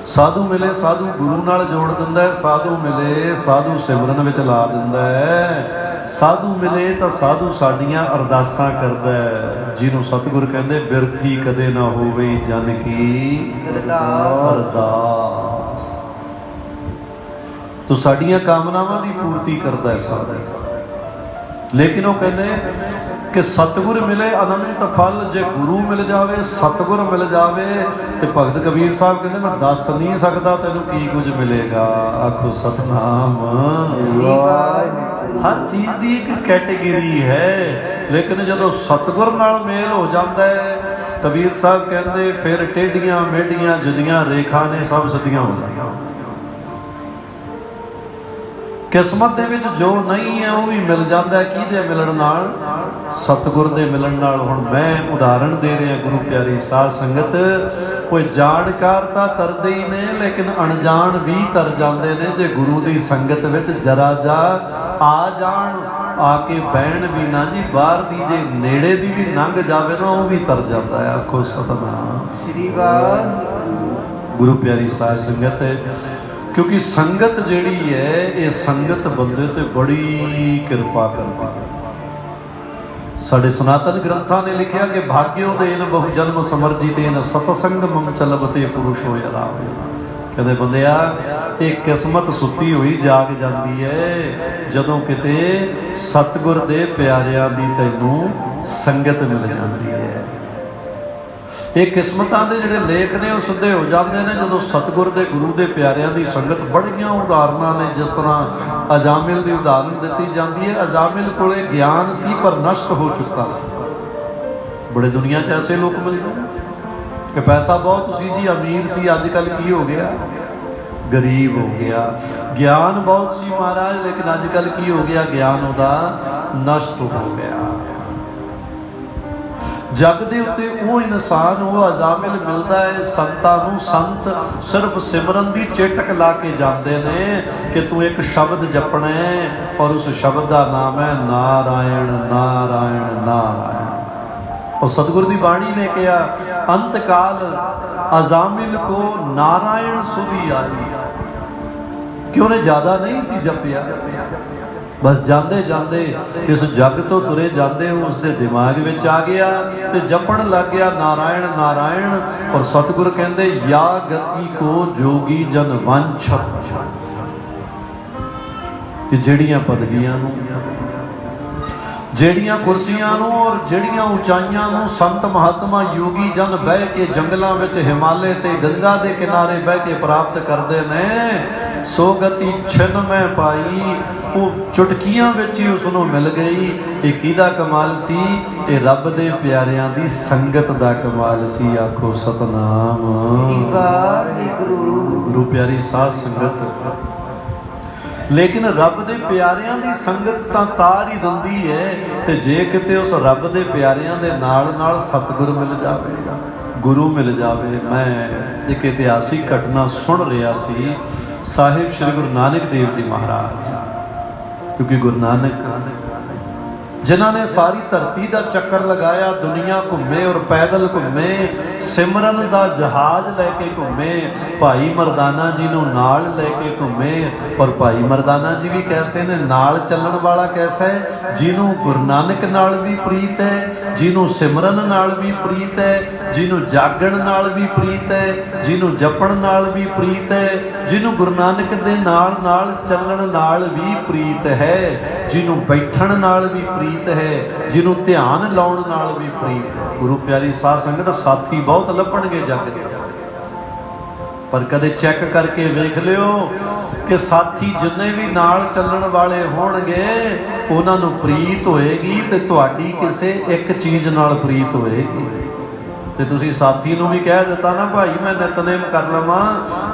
साधु मिले साधु गुरु नाल जोड़ दिंदा है, साधु मिले साधु सिमरन विच ला दिंदा है, साधु मिले तो साधु साडियां अरदासां करदा है। ਜਿਹਨੂੰ ਸਤਿਗੁਰ ਕਹਿੰਦੇ ਬਿਰਥੀ ਕਦੇ ਨਾ ਹੋਵੇ ਜਨ ਕੀ ਅਰਦਾਸ। ਤੂੰ ਸਾਡੀਆਂ ਕਾਮਨਾਵਾਂ ਦੀ ਪੂਰਤੀ ਕਰਦਾ ਹੈ ਸਾਰਾ, ਲੇਕਿਨ ਉਹ ਕਹਿੰਦੇ ਕਿ ਸਤਿਗੁਰ ਮਿਲੇ ਅਨੰਤ ਫਲ। ਜੇ ਗੁਰੂ ਮਿਲ ਜਾਵੇ, ਸਤਿਗੁਰ ਮਿਲ ਜਾਵੇ, ਤੇ ਭਗਤ ਕਬੀਰ ਸਾਹਿਬ ਕਹਿੰਦੇ ਮੈਂ ਦੱਸ ਨਹੀਂ ਸਕਦਾ ਤੈਨੂੰ ਕੀ ਕੁਝ ਮਿਲੇਗਾ। ਆਖੋ ਸਤਨਾਮ। ਹਰ ਚੀਜ਼ ਦੀ ਇੱਕ ਕੈਟੇਗਰੀ ਹੈ, ਲੇਕਿਨ ਜਦੋਂ ਸਤਿਗੁਰ ਨਾਲ ਮੇਲ ਹੋ ਜਾਂਦਾ ਹੈ, ਕਬੀਰ ਸਾਹਿਬ ਕਹਿੰਦੇ ਫਿਰ ਟੇਢੀਆਂ ਮੇਢੀਆਂ ਜਿੰਨੀਆਂ ਰੇਖਾ ਨੇ ਸਭ ਸਿੱਧੀਆਂ ਹੋ ਜਾਂਦੀਆਂ। ਕਿਸਮਤ ਦੇ ਵਿੱਚ ਜੋ ਨਹੀਂ ਹੈ ਉਹ ਵੀ ਮਿਲ ਜਾਂਦਾ। ਕਿਹਦੇ ਮਿਲਣ ਨਾਲ? ਸਤਿਗੁਰ ਦੇ ਮਿਲਣ ਨਾਲ। ਹੁਣ ਮੈਂ ਉਦਾਹਰਣ ਦੇ ਰਿਹਾ ਗੁਰੂ ਪਿਆਰੀ ਸਾਧ ਸੰਗਤ, ਕੋਈ ਜਾਣਕਾਰ ਤਾਂ ਤਰਦੇ ਹੀ ਨੇ, ਲੇਕਿਨ ਅਣਜਾਣ ਵੀ ਤਰ ਜਾਂਦੇ ਨੇ। ਜੇ ਗੁਰੂ ਦੀ ਸੰਗਤ ਵਿੱਚ ਜਰਾ ਜਾ ਆ ਜਾਣ, ਆ ਕੇ ਬਹਿਣ ਵੀ ਨਾ ਜੀ, ਬਾਹਰ ਦੀ ਜੇ ਨੇੜੇ ਦੀ ਵੀ ਲੰਘ ਜਾਵੇ ਨਾ, ਉਹ ਵੀ ਤਰ ਜਾਂਦਾ ਹੈ। ਆਖੋ ਸਤਿਨਾਮ ਸ੍ਰੀ ਵਾਹਿਗੁਰੂ। ਗੁਰੂ ਪਿਆਰੀ ਸਾਧ ਸੰਗਤ, ਕਿਉਂਕਿ ਸੰਗਤ ਜਿਹੜੀ ਹੈ ਇਹ ਸੰਗਤ ਬੰਦੇ ਤੇ ਬੜੀ ਕਿਰਪਾ ਕਰਦੀ ਹੈ। ਸਾਡੇ ਸਨਾਤਨ ਗ੍ਰੰਥਾਂ ਨੇ ਲਿਖਿਆ ਕਿ ਭਾਗਿਓ ਦੇਨ ਬਹੁ ਜਨਮ ਸਮਰਜੀ ਤੇਨ ਸਤਸੰਗ ਮਮ ਚਲਬਤੇ ਪੁਰਸ਼ ਹੋਇ ਰਾਮ। ਕਹਿੰਦੇ ਬੰਦਿਆ, ਇਹ ਕਿਸਮਤ ਸੁੱਤੀ ਹੋਈ ਜਾਗ ਜਾਂਦੀ ਹੈ ਜਦੋਂ ਕਿਤੇ ਸਤਿਗੁਰ ਦੇ ਪਿਆਰਿਆਂ ਦੀ ਤੈਨੂੰ ਸੰਗਤ ਮਿਲ ਜਾਂਦੀ ਹੈ। ਇਹ ਕਿਸਮਤਾਂ ਦੇ ਜਿਹੜੇ ਲੇਖ ਨੇ ਉਹ ਸਿੱਧੇ ਹੋ ਜਾਂਦੇ ਨੇ ਜਦੋਂ ਸਤਿਗੁਰ ਦੇ ਗੁਰੂ ਦੇ ਪਿਆਰਿਆਂ ਦੀ ਸੰਗਤ। ਬੜੀਆਂ ਉਦਾਹਰਨਾਂ ਨੇ, ਜਿਸ ਤਰ੍ਹਾਂ ਅਜਾਮਿਲ ਦੀ ਉਦਾਹਰਨ ਦਿੱਤੀ ਜਾਂਦੀ ਹੈ। ਅਜਾਮਿਲ ਕੋਲੇ ਗਿਆਨ ਸੀ ਪਰ ਨਸ਼ਟ ਹੋ ਚੁੱਕਾ ਸੀ। ਬੜੇ ਦੁਨੀਆ 'ਚ ਐਸੇ ਲੋਕ ਮਿਲਦੇ ਨੇ ਕਿ ਪੈਸਾ ਬਹੁਤ ਸੀ ਜੀ, ਅਮੀਰ ਸੀ, ਅੱਜ ਕੱਲ੍ਹ ਕੀ ਹੋ ਗਿਆ? ਗਰੀਬ ਹੋ ਗਿਆ। ਗਿਆਨ ਬਹੁਤ ਸੀ ਮਹਾਰਾਜ, ਲੇਕਿਨ ਅੱਜ ਕੱਲ੍ਹ ਕੀ ਹੋ ਗਿਆ? ਗਿਆਨ ਉਹਦਾ ਨਸ਼ਟ ਹੋ ਗਿਆ। ਜਗ ਦੇ ਉੱਤੇ ਉਹ ਇਨਸਾਨ, ਉਹ ਅਜ਼ਾਮਿਲ ਮਿਲਦਾ ਹੈ ਸੰਤਾਂ ਨੂੰ। ਸੰਤ ਸਿਰਫ ਸਿਮਰਨ ਦੀ ਚੇਟਕ ਲਾ ਕੇ ਜਾਂਦੇ ਨੇ ਕਿ ਤੂੰ ਇੱਕ ਸ਼ਬਦ ਜਪਣਾ ਹੈ, ਔਰ ਉਸ ਸ਼ਬਦ ਦਾ ਨਾਮ ਹੈ ਨਾਰਾਇਣ ਨਾਰਾਇਣ ਨਾਰਾਇਣ। और सतगुरु की बाणी ने कहा अंत काल अजामिल को नारायण सुधी आई। क्यों ने ज्यादा नहीं सी जपिया, बस जाते जाते इस जग तो तुरे जाते उसके दिमाग में आ गया तो जपन लग गया नारायण नारायण। और सतगुरु कहते या गति को जोगी जन वंशत कि जड़ियां पदवियां ਜਿਹੜੀਆਂ ਕੁਰਸੀਆਂ ਨੂੰ ਔਰ ਜਿਹੜੀਆਂ ਉਚਾਈਆਂ ਨੂੰ ਸੰਤ ਮਹਾਤਮਾ ਯੋਗੀ ਜਨ ਬਹਿ ਕੇ ਜੰਗਲਾਂ ਵਿੱਚ ਹਿਮਾਲੇ ਤੇ ਗੰਗਾ ਦੇ ਕਿਨਾਰੇ ਬਹਿ ਕੇ ਪ੍ਰਾਪਤ ਕਰਦੇ ਨੇ, ਸੋ ਗਤੀ ਛਿਨ ਮੈਂ ਪਾਈ, ਉਹ ਚੁਟਕੀਆਂ ਵਿੱਚ ਹੀ ਉਸ ਨੂੰ ਮਿਲ ਗਈ। ਇਹ ਕਿਹਦਾ ਕਮਾਲ ਸੀ? ਇਹ ਰੱਬ ਦੇ ਪਿਆਰਿਆਂ ਦੀ ਸੰਗਤ ਦਾ ਕਮਾਲ ਸੀ। ਆਖੋ ਸਤਨਾਮ ਵਾਹਿਗੁਰੂ। ਗੁਰੂ ਪਿਆਰੀ ਸਾਧ ਸੰਗਤ, लेकिन रब दे प्यारियां दी संगत तां तार ही दिंदी है, ते जे किते उस रब दे प्यारियां दे नाल नाल सतगुर मिल जावे, गुरु मिल जावे। मैं एक इतिहासिक घटना सुन रहा सी, साहिब श्री गुरु नानक देव जी महाराज, क्योंकि गुरु नानक जिन्हों ने सारी धरती का चक्कर लगाया, दुनिया घूमे और पैदल घूमे, सिमरन का जहाज लैके घूमे, भाई मरदाना जी नूं नाल लैके घूमे। और भाई मरदाना जी भी कैसे ने? नाल चलण वाला कैसा है? जिन्हों गुरु नानक नाल भी प्रीत है, जिन्हों सिमरन नाल भी प्रीत है, जिन्हों जागण नाल भी प्रीत है, जिन्हों जपण नाल भी प्रीत है, जिन्हों गुरु नानक दे नाल नाल चलण नाल भी प्रीत है, जिन्हों बैठण नाल भी प्रीत है, जिन्हों ध्यान लाउण नाल भी प्रीत है। गुरु प्यारी साध संगत, साथी बहुत लभणगे जग दे, पर कदे चेक करके वेख लियो कि साथी जिन्ने भी नाल चलण वाले होणगे उन्हां नूं प्रीत होएगी ते तुहाडी किसे एक चीज़ नाल प्रीत होएगी। ते तुसी साथी नूं भी कह दिता ना भाई मैं नितनेम कर लवां,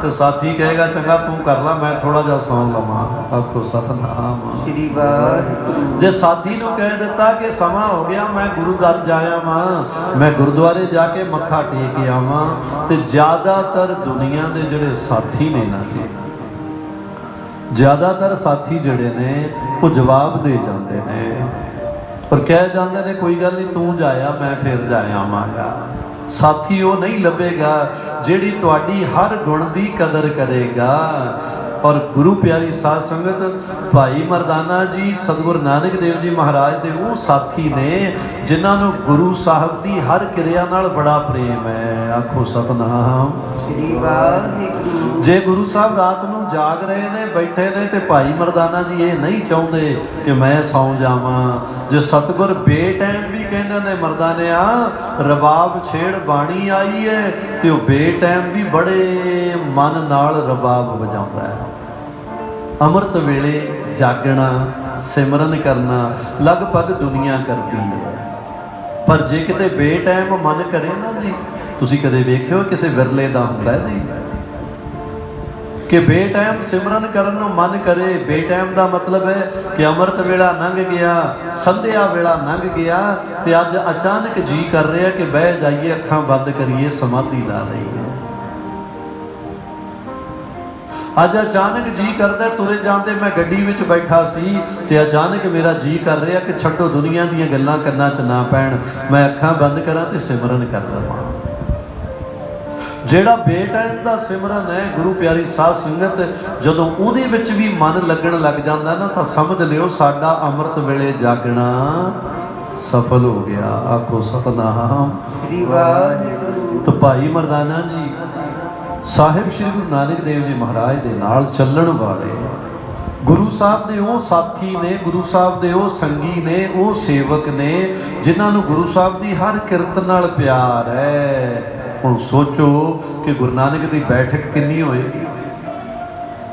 तो साथी कहेगा चंगा तू कर ला, मैं थोड़ा जा सौ लवां। आखो सतनाम श्री वाहिगुरू। जे साथी नूं कह दिता कि समा हो गया मैं गुरु घर जाया वां, मैं गुरुद्वारे जाके मत्था टेक आवां, ते ज़्यादातर दुनिया दे जिहड़े साथी ने ना जी, ज़्यादातर साथी जिहड़े ने वो जवाब दे जाते हैं और कह जाते हैं कोई गल नहीं तू जाया मैं फिर जाया आवांगा। साथी वो नहीं लभेगा जिहड़ी तुहाडी हर गुण की कदर करेगा, और गुरु प्यारी साध संगत भाई मरदाना जी सतगुरु नानक देव जी महाराज ਦੇ ਉਹ ਸਾਥੀ ਨੇ ਜਿਨ੍ਹਾਂ ਨੂੰ ਗੁਰੂ ਸਾਹਿਬ ਦੀ ਹਰ ਕਿਰਿਆ ਨਾਲ ਬੜਾ ਪ੍ਰੇਮ ਹੈ। ਆਖੋ ਸਤਨਾਮ ਸ੍ਰੀ ਵਾਹਿਗੁਰੂ। ਜੇ ਗੁਰੂ ਸਾਹਿਬ ਰਾਤ ਨੂੰ ਜਾਗ ਰਹੇ ਨੇ ਬੈਠੇ ਨੇ ਤੇ ਭਾਈ ਮਰਦਾਨਾ ਜੀ ਇਹ ਨਹੀਂ ਚਾਹੁੰਦੇ ਕਿ ਮੈਂ ਸੌਂ ਜਾਵਾਂ। ਜੇ ਸਤਗੁਰ ਬੇਟਾਈਮ ਵੀ ਕਹਿੰਦੇ ਨੇ ਮਰਦਾਨਿਆ ਰਬਾਬ ਛੇੜ ਬਾਣੀ ਆਈ ਹੈ ਤੇ ਉਹ ਬੇਟਾਈਮ ਵੀ ਬੜੇ ਮਨ ਨਾਲ ਰਬਾਬ ਵਜਾਉਂਦਾ ਹੈ। ਅੰਮ੍ਰਿਤ ਵੇਲੇ ਜਾਗਣਾ ਸਿਮਰਨ ਕਰਨਾ ਲਗਭਗ ਦੁਨੀਆ ਕਰਦੀ ਹੈ, ਪਰ ਜੇ ਕਿਤੇ ਬੇਟਾਈਮ ਮਨ ਕਰੇ ਨਾ ਜੀ, ਤੁਸੀਂ ਕਦੇ ਵੇਖਿਓ ਕਿਸੇ ਵਿਰਲੇ ਦਾ ਹੁੰਦਾ ਜੀ ਕਿ ਬੇਟਾਈਮ ਸਿਮਰਨ ਕਰਨ ਨੂੰ ਮਨ ਕਰੇ। ਬੇਟਾਈਮ ਦਾ ਮਤਲਬ ਹੈ ਕਿ ਅੰਮ੍ਰਿਤ ਵੇਲਾ ਲੰਘ ਗਿਆ, ਸੰਧਿਆ ਵੇਲਾ ਲੰਘ ਗਿਆ ਤੇ ਅੱਜ ਅਚਾਨਕ ਜੀ ਕਰ ਰਿਹਾ ਕਿ ਬਹਿ ਜਾਈਏ, ਅੱਖਾਂ ਬੰਦ ਕਰੀਏ, ਸਮਾਧੀ ਲਾ ਲਈਏ। ਅੱਜ ਅਚਾਨਕ ਜੀ ਕਰਦਾ ਤੁਰੇ ਜਾਂਦੇ, ਮੈਂ ਗੱਡੀ ਵਿੱਚ ਬੈਠਾ ਸੀ ਤੇ ਅਚਾਨਕ ਮੇਰਾ ਜੀ ਕਰ ਰਿਹਾ ਕਿ ਛੱਡੋ ਦੁਨੀਆ ਦੀਆਂ ਗੱਲਾਂ ਕੰਨਾਂ 'ਚ ਨਾ ਪੈਣ, ਮੈਂ ਅੱਖਾਂ ਬੰਦ ਕਰਾਂ ਤੇ ਸਿਮਰਨ ਕਰ ਲਵਾਂ। ਜਿਹੜਾ ਬੇਟਾਈਮ ਦਾ ਸਿਮਰਨ ਹੈ ਗੁਰੂ ਪਿਆਰੀ ਸਾਧ ਸੰਗਤ, ਜਦੋਂ ਉਹਦੇ ਵਿੱਚ ਵੀ ਮਨ ਲੱਗਣ ਲੱਗ ਜਾਂਦਾ ਨਾ ਤਾਂ ਸਮਝ ਲਿਓ ਸਾਡਾ ਅੰਮ੍ਰਿਤ ਵੇਲੇ ਜਾਗਣਾ ਸਫਲ ਹੋ ਗਿਆ। ਆਖੋ ਸਤਨਾਮ ਸ੍ਰੀ ਵਾਹਿਗੁਰੂ। ਤਾਂ ਭਾਈ ਮਰਦਾਨਾ ਜੀ ਸਾਹਿਬ ਸ੍ਰੀ ਗੁਰੂ ਨਾਨਕ ਦੇਵ ਜੀ ਮਹਾਰਾਜ ਦੇ ਨਾਲ ਚੱਲਣ ਵਾਲੇ ਗੁਰੂ ਸਾਹਿਬ ਦੇ ਉਹ ਸਾਥੀ ਨੇ, ਗੁਰੂ ਸਾਹਿਬ ਦੇ ਉਹ ਸੰਗੀ ਨੇ, ਉਹ ਸੇਵਕ ਨੇ ਜਿਨ੍ਹਾਂ ਨੂੰ ਗੁਰੂ ਸਾਹਿਬ ਦੀ ਹਰ ਕਿਰਤ ਨਾਲ ਪਿਆਰ ਹੈ। ਹੁਣ ਸੋਚੋ ਕਿ ਗੁਰੂ ਨਾਨਕ ਦੀ ਬੈਠਕ ਕਿੰਨੀ ਹੋਏਗੀ,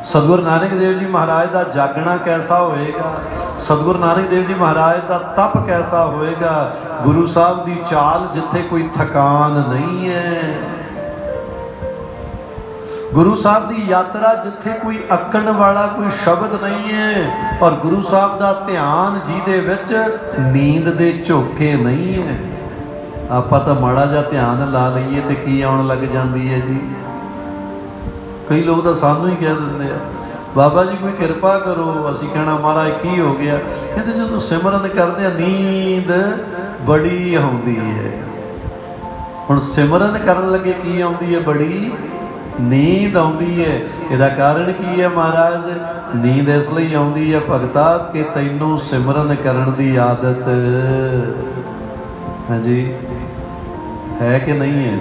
ਸਤਿਗੁਰੂ ਨਾਨਕ ਦੇਵ ਜੀ ਮਹਾਰਾਜ ਦਾ ਜਾਗਣਾ ਕੈਸਾ ਹੋਏਗਾ, ਸਤਿਗੁਰੂ ਨਾਨਕ ਦੇਵ ਜੀ ਮਹਾਰਾਜ ਦਾ ਤਪ ਕੈਸਾ ਹੋਏਗਾ। ਗੁਰੂ ਸਾਹਿਬ ਦੀ ਚਾਲ ਜਿੱਥੇ ਕੋਈ ਥਕਾਨ ਨਹੀਂ ਹੈ, ਗੁਰੂ ਸਾਹਿਬ ਦੀ ਯਾਤਰਾ ਜਿੱਥੇ ਕੋਈ ਅੱਕਣ ਵਾਲਾ ਕੋਈ ਸ਼ਬਦ ਨਹੀਂ ਹੈ, ਔਰ ਗੁਰੂ ਸਾਹਿਬ ਦਾ ਧਿਆਨ ਜਿਹਦੇ ਵਿੱਚ ਨੀਂਦ ਦੇ ਝੋਕੇ ਨਹੀਂ ਹੈ। ਆਪਾਂ ਤਾਂ ਮਾੜਾ ਜਿਹਾ ਧਿਆਨ ਲਾ ਲਈਏ ਤੇ ਕੀ ਆਉਣ ਲੱਗ ਜਾਂਦੀ ਹੈ ਜੀ। ਕਈ ਲੋਕ ਤਾਂ ਸਾਨੂੰ ਹੀ ਕਹਿ ਦਿੰਦੇ ਆ ਬਾਬਾ ਜੀ ਕੋਈ ਕਿਰਪਾ ਕਰੋ, ਅਸੀਂ ਕਹਿਣਾ ਮਹਾਰਾਜ ਕੀ ਹੋ ਗਿਆ, ਕਹਿੰਦੇ ਜਦੋਂ ਸਿਮਰਨ ਕਰਦੇ ਆ ਨੀਂਦ ਬੜੀ ਆਉਂਦੀ ਹੈ। ਹੁਣ ਸਿਮਰਨ ਕਰਨ ਲੱਗੇ ਕੀ ਆਉਂਦੀ ਹੈ, ਬੜੀ ਨੀਂਦ ਆਉਂਦੀ ਹੈ। ਇਹਦਾ ਕਾਰਨ ਕੀ ਹੈ ਮਹਾਰਾਜ? ਨੀਂਦ ਇਸ ਲਈ ਆਉਂਦੀ ਹੈ ਭਗਤਾ ਕਿ ਤੈਨੂੰ ਸਿਮਰਨ ਕਰਨ ਦੀ ਆਦਤ ਹਾਂਜੀ ਹੈ ਕਿ ਨਹੀਂ ਹੈ?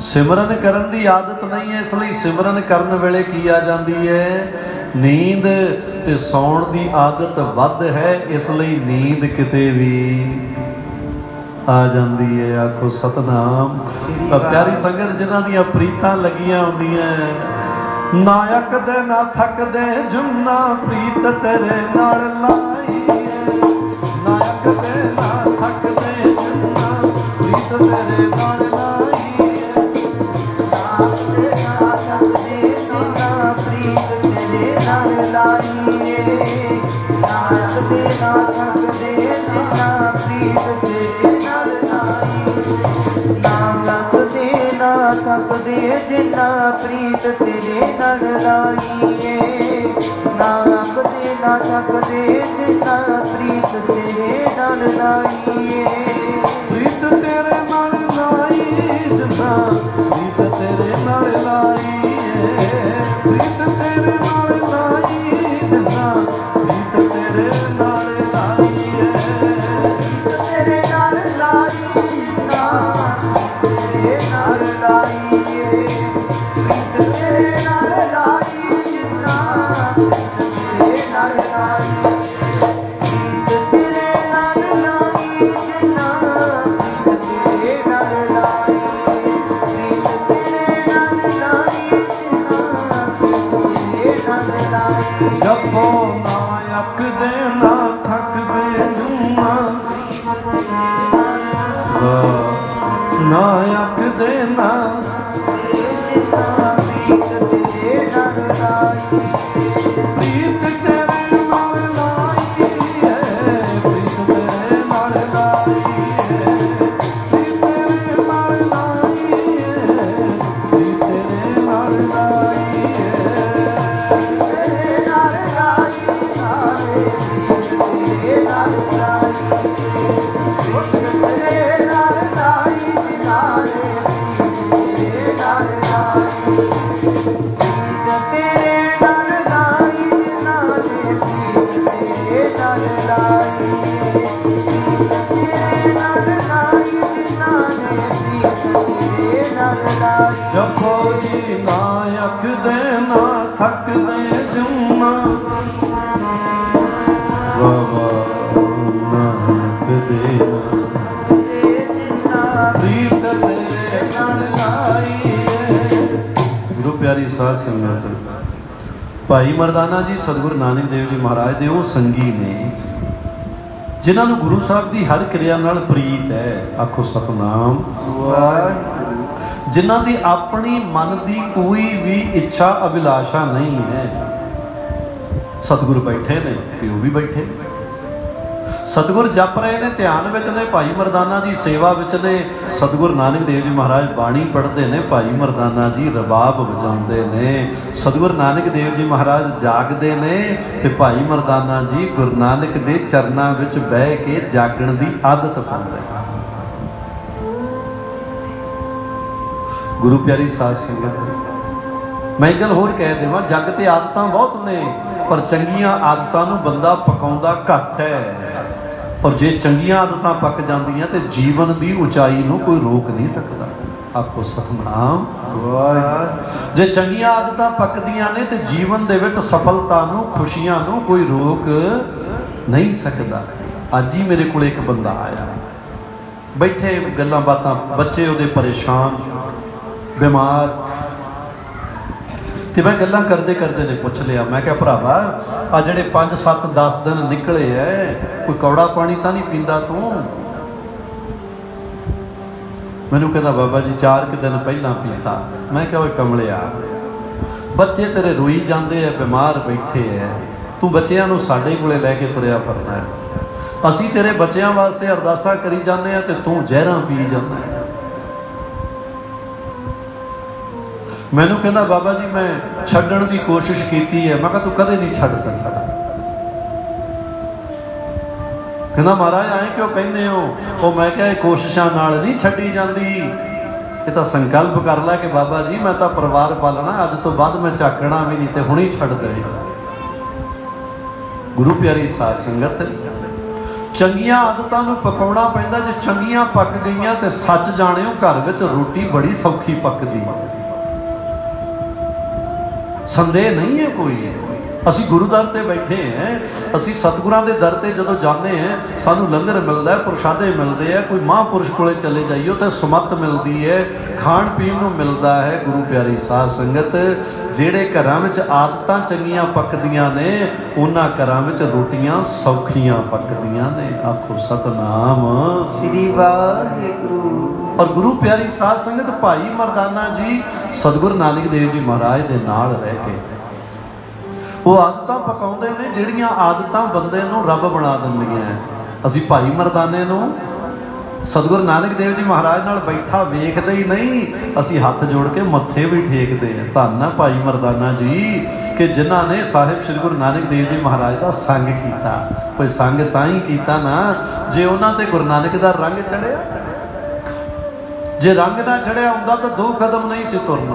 ਸਿਮਰਨ ਕਰਨ ਦੀ ਆਦਤ ਨਹੀਂ ਹੈ, ਇਸ ਲਈ ਸਿਮਰਨ ਕਰਨ ਵੇਲੇ ਕੀ ਆ ਜਾਂਦੀ ਹੈ? ਨੀਂਦ। ਤੇ ਸੌਣ ਦੀ ਆਦਤ ਵੱਧ ਹੈ, ਇਸ ਲਈ ਨੀਂਦ ਕਿਤੇ ਵੀ ਆ ਜਾਂਦੀ ਹੈ। ਆਖੋ ਸਤਨਾਮ। ਪਿਆਰੀ ਸੰਗਤ ਜਿਨ੍ਹਾਂ ਦੀਆਂ ਪ੍ਰੀਤਾਂ ਲੱਗੀਆਂ ਹੁੰਦੀਆਂ, ਨਾ ਅੱਕਦੇ ਨਾ ਥੱਕਦੇ ਜੁਨਾ ਪ੍ਰੀਤ ਤੇਰੇ ਨਾਲ ਲਾਈ, ਨਾ ਅੱਕਦੇ ਨਾ ਥੱਕਦੇ ਜੁਨਾ ਪ੍ਰੀਤ ਤੇਰੇ ਨਾਲ ਲਾਈ, ਨਾ ਅੱਕਦੇ ਨਾ ਥੱਕਦੇ ਜੁਨਾ ਪ੍ਰੀਤ ਤੇਰੇ ਨਾਲ ਲਾਈ, ਨਾ ਅੱਕਦੇ ਨਾ ਥੱਕਦੇ ਜੁਨਾ ਪ੍ਰੀਤ ਤੇਰੇ ਥੱਕਦੇ ਜਿੰਨਾ ਪ੍ਰੀਤ ਤੇਰੇ ਨਾਲ ਲਾਈਏ, ਨਾ ਅੱਕਦੇ ਨਾ ਥੱਕਦੇ ਜਿੰਨਾ ਪ੍ਰੀਤ ਤੇਰੇ ਨਾਲ ਲਾਈਏ, ਪ੍ਰੀਤ ਤੇਰੇ ਨਾਲ ਲਾਈ ਜਿੰਨਾ ਪ੍ਰੀਤ ਤੇਰੇ ਨਾਲ ਲਾਈ, ਪ੍ਰੀਤ ਤੇਰੇ ਨਾਲ ਲਾਈ ਜਿੰਨਾ ਪ੍ਰੀਤ ਤੇਰੇ ਨਾਲ ਲਾਈ, ਪ੍ਰੀਤ ਤੇਰੇ ਨਾਲ ਲਾਈ ਤੇਰੇ ਨਾਲ ਲਾਈਏ, ਪ੍ਰੀਤ ਤੇਰੇ ਨਾਲ ਲਾਈ ਜਿੰਨਾ ਤੇਰੇ ਨਾਲ ਲਾਈ, ਪ੍ਰੀਤ ਤੇਰੇ ਨਾਲ ਲਾਈ ਜਿੰਨਾ ਪ੍ਰੀਤ ਤੇਰੇ ਨਾਲ ਲਾਈ, ਪ੍ਰੀਤ ਤੇਰੇ ਨਾਲ ਲਾਈ ਜਿੰਨਾ ਪ੍ਰੀਤ ਤੇਰੇ ਨਾਲ ਲਾਈ। ਜਪੋ ਨਾ ਅੱਕਦੇ ਨਾ ਥੱਕਦੇ ਜੁਨਾ, ਨਾ ਅੱਕਦੇ ਨਾ ਪ੍ਰੀਤ ਤੇਰੇ ਨਾਲ ਲਾਈ, ਪ੍ਰੀਤ ਤੇਰੇ ਨਾਲ ਲਾਈ ਹੈ, ਪ੍ਰੀਤ ਤੇਰੇ ਨਾਲ ਲਾਈ ਹੈ, ਪ੍ਰੀਤ ਤੇਰੇ ਨਾਲ ਲਾਈ ਹੈ, ਪ੍ਰੀਤ ਤੇਰੇ ਨਾਲ ਲਾਈ ਹੈ, ਤੇਰੇ ਨਾਲ ਲਾਈ ਨਾ ਥੱਕਦੇ ਜੁਨਾ ਬਾਬਾ ਨਾਨਕ ਦੇ ਪ੍ਰੀਤ ਤੇਰੇ ਨਾਲ ਲਾਈ। ਗੁਰੂ ਪਿਆਰੀ ਸਾਧ ਸੰਗਤ, ਭਾਈ ਮਰਦਾਨਾ ਜੀ ਸਤਿਗੁਰੂ ਨਾਨਕ ਦੇਵ ਜੀ ਮਹਾਰਾਜ ਦੇ ਉਹ ਸੰਗੀ ਨੇ ਜਿਨ੍ਹਾਂ ਨੂੰ ਗੁਰੂ ਸਾਹਿਬ ਦੀ ਹਰ ਕਿਰਿਆ ਨਾਲ ਪ੍ਰੀਤ ਹੈ। ਆਖੋ ਸਤਿਨਾਮ ਵਾਹਿਗੁਰੂ। ਜਿਨ੍ਹਾਂ ਦੀ ਆਪਣੀ ਮਨ ਦੀ ਕੋਈ ਵੀ ਇੱਛਾ ਅਭਿਲਾਸ਼ਾ ਨਹੀਂ ਹੈ। ਸਤਿਗੁਰੂ ਬੈਠੇ ਨੇ ਤੇ ਉਹ ਵੀ ਬੈਠੇ, ਸਤਿਗੁਰ ਜਪ ਰਹੇ ਨੇ, ਧਿਆਨ ਵਿੱਚ ਨੇ, ਭਾਈ ਮਰਦਾਨਾ ਜੀ ਸੇਵਾ ਵਿੱਚ ਨੇ। ਸਤਿਗੁਰੂ ਨਾਨਕ ਦੇਵ ਜੀ ਮਹਾਰਾਜ ਬਾਣੀ ਪੜ੍ਹਦੇ ਨੇ, ਭਾਈ ਮਰਦਾਨਾ ਜੀ ਰਬਾਬ ਵਜਾਉਂਦੇ ਨੇ। ਸਤਿਗੁਰੂ ਨਾਨਕ ਦੇਵ ਜੀ ਮਹਾਰਾਜ ਜਾਗਦੇ ਨੇ ਤੇ ਭਾਈ ਮਰਦਾਨਾ ਜੀ ਗੁਰੂ ਨਾਨਕ ਦੇ ਚਰਨਾਂ ਵਿੱਚ ਬਹਿ ਕੇ ਜਾਗਣ ਦੀ ਆਦਤ ਪਾਉਂਦੇ ਹਨ। ਗੁਰੂ ਪਿਆਰੀ ਸਾਧ ਸੰਗਤ, ਮੈਂ ਇੱਕ ਗੱਲ ਹੋਰ ਕਹਿ ਦੇਵਾਂ, ਜੱਗ ਤੇ ਆਦਤਾਂ ਬਹੁਤ ਨੇ ਪਰ ਚੰਗੀਆਂ ਆਦਤਾਂ ਨੂੰ ਬੰਦਾ ਪਕਾਉਂਦਾ ਘੱਟ ਹੈ। ਔਰ ਜੇ ਚੰਗੀਆਂ ਆਦਤਾਂ ਪੱਕ ਜਾਂਦੀਆਂ ਤੇ ਜੀਵਨ ਦੀ ਉਚਾਈ ਨੂੰ ਕੋਈ ਰੋਕ ਨਹੀਂ ਸਕਦਾ। ਆਪੋ ਸਤਿਨਾਮ ਵਾਹਿਗੁਰੂ। ਜੇ ਚੰਗੀਆਂ ਆਦਤਾਂ ਪੱਕਦੀਆਂ ਨੇ ਤੇ ਜੀਵਨ ਦੇ ਵਿੱਚ ਸਫਲਤਾ ਨੂੰ, ਖੁਸ਼ੀਆਂ ਨੂੰ ਕੋਈ ਰੋਕ ਨਹੀਂ ਸਕਦਾ। ਅੱਜ ਹੀ ਮੇਰੇ ਕੋਲ ਇੱਕ ਬੰਦਾ ਆਇਆ, ਬੈਠੇ ਗੱਲਾਂ ਬਾਤਾਂ, ਬੱਚੇ ਉਹਦੇ ਪਰੇਸ਼ਾਨ, ਬਿਮਾਰ, ਤੇ ਮੈਂ ਗੱਲਾਂ ਕਰਦੇ ਕਰਦੇ ਨੇ ਪੁੱਛ ਲਿਆ, ਮੈਂ ਕਿਹਾ ਭਰਾਵਾ ਆ ਜਿਹੜੇ 5 7 10 ਦਿਨ ਨਿਕਲੇ ਐ, ਕੋਈ ਕੌੜਾ ਪਾਣੀ ਤਾਂ ਨਹੀਂ ਪੀਂਦਾ ਤੂੰ? ਮੈਨੂੰ ਕਹਿੰਦਾ ਬਾਬਾ ਜੀ 4 ਦਿਨ ਪਹਿਲਾਂ ਪੀਤਾ। ਮੈਂ ਕਿਹਾ ਓਏ ਕਮਲਿਆ, ਬੱਚੇ ਤੇਰੇ ਰੋਈ ਜਾਂਦੇ ਐ, ਬਿਮਾਰ ਬੈਠੇ ਐ, ਤੂੰ ਬੱਚਿਆਂ ਨੂੰ ਸਾਡੇ ਕੋਲੇ ਲੈ ਕੇ ਤੁਰਿਆ ਫਿਰਦਾ ਹੈ। ਅਸੀਂ ਤੇਰੇ ਬੱਚਿਆਂ ਵਾਸਤੇ ਅਰਦਾਸਾਂ ਕਰੀ ਜਾਂਦੇ ਆ ਤੇ ਤੂੰ ਜ਼ਹਿਰਾਂ ਪੀ ਜਾਂਦਾ। ਮੈਨੂੰ ਕਹਿੰਦਾ ਬਾਬਾ ਜੀ ਮੈਂ ਛੱਡਣ ਦੀ ਕੋਸ਼ਿਸ਼ ਕੀਤੀ ਹੈ। ਮੈਂ ਕਿਹਾ ਤੂੰ ਕਦੇ ਨਹੀਂ ਛੱਡ ਸਕਦਾ। ਕਹਿੰਦਾ ਮਹਾਰਾਜ ਐਂ ਕਿਉਂ ਕਹਿੰਦੇ ਹੋ? ਉਹ ਮੈਂ ਕਿਹਾ ਇਹ ਕੋਸ਼ਿਸ਼ਾਂ ਨਾਲ ਨਹੀਂ ਛੱਡੀ ਜਾਂਦੀ, ਇਹ ਤਾਂ ਸੰਕਲਪ ਕਰ ਲੈ ਕਿ ਬਾਬਾ ਜੀ ਮੈਂ ਤਾਂ ਪਰਿਵਾਰ ਪਾਲਣਾ, ਅੱਜ ਤੋਂ ਬਾਅਦ ਮੈਂ ਝਾਕਣਾ ਵੀ ਨਹੀਂ ਤੇ ਹੁਣੀ ਛੱਡ ਦੇ। ਗੁਰੂ ਪਿਆਰੀ ਸਾਧ ਸੰਗਤ, ਚੰਗੀਆਂ ਆਦਤਾਂ ਨੂੰ ਪਕਾਉਣਾ ਪੈਂਦਾ। ਜੇ ਚੰਗੀਆਂ ਪੱਕ ਗਈਆਂ ਤੇ ਸੱਚ ਜਾਣਿਓ ਘਰ ਵਿੱਚ ਰੋਟੀ ਬੜੀ ਸੌਖੀ ਪੱਕਦੀ, ਸੰਦੇਹ ਨਹੀਂ ਹੈ ਕੋਈ। ਅਸੀਂ ਗੁਰੂ ਦਰ ਤੇ ਬੈਠੇ ਹਾਂ, ਅਸੀਂ ਸਤਿਗੁਰਾਂ ਦੇ ਦਰ ਤੇ ਜਦੋਂ ਜਾਂਦੇ ਹਾਂ ਸਾਨੂੰ ਲੰਗਰ ਮਿਲਦਾ ਹੈ, ਪ੍ਰਸ਼ਾਦੇ ਮਿਲਦੇ ਆ, ਕੋਈ ਮਹਾਂਪੁਰਸ਼ ਕੋਲੇ ਚਲੇ ਜਾਈਓ ਤੇ ਸੁਮਤ ਮਿਲਦੀ ਹੈ, ਖਾਣ ਪੀਣ ਨੂੰ ਮਿਲਦਾ ਹੈ। ਗੁਰੂ ਪਿਆਰੀ ਸਾਧ ਸੰਗਤ, ਜਿਹੜੇ ਘਰਾਂ ਵਿੱਚ ਆਦਤਾਂ ਚੰਗੀਆਂ ਪੱਕਦੀਆਂ ਨੇ ਉਹਨਾਂ ਘਰਾਂ ਵਿੱਚ ਰੋਟੀਆਂ ਸੌਖੀਆਂ ਪੱਕਦੀਆਂ ਨੇ। ਆਖੋ ਸਤਨਾਮ ਸ੍ਰੀ ਵਾਹਿਗੁਰੂ। ਔਰ ਗੁਰੂ ਪਿਆਰੀ ਸਾਧ ਸੰਗਤ, ਭਾਈ ਮਰਦਾਨਾ ਜੀ ਸਤਿਗੁਰੂ ਨਾਨਕ ਦੇਵ ਜੀ ਮਹਾਰਾਜ ਦੇ ਨਾਲ ਰਹਿ ਕੇ ਉਹ ਆਦਤਾਂ ਪਕਾਉਂਦੇ ਨੇ ਜਿਹੜੀਆਂ ਆਦਤਾਂ ਬੰਦੇ ਨੂੰ ਰੱਬ ਬਣਾ ਦਿੰਦੀਆਂ। ਅਸੀਂ ਭਾਈ ਮਰਦਾਨੇ ਨੂੰ ਸਤਿਗੁਰੂ ਨਾਨਕ ਦੇਵ ਜੀ ਮਹਾਰਾਜ ਨਾਲ ਬੈਠਾ ਵੇਖਦੇ ਹੀ ਨਹੀਂ, ਅਸੀਂ ਹੱਥ ਜੋੜ ਕੇ ਮੱਥੇ ਵੀ ਠੇਕਦੇ ਹਾਂ। ਧੰਨ ਹੈ ਭਾਈ ਮਰਦਾਨਾ ਜੀ ਕਿ ਜਿਨ੍ਹਾਂ ਨੇ ਸਾਹਿਬ ਸ੍ਰੀ ਗੁਰੂ ਨਾਨਕ ਦੇਵ ਜੀ ਮਹਾਰਾਜ ਦਾ ਸੰਗ ਕੀਤਾ। ਕੋਈ ਸੰਗ ਤਾਂ ਹੀ ਕੀਤਾ ਨਾ ਜੇ ਉਹਨਾਂ ਤੇ ਗੁਰੂ ਨਾਨਕ ਦਾ ਰੰਗ ਚੜਿਆ। ਜੇ ਰੰਗ ਨਾ ਚੜਿਆ ਹੁੰਦਾ ਤਾਂ 2 ਕਦਮ ਨਹੀਂ ਸੀ ਤੁਰਨਾ।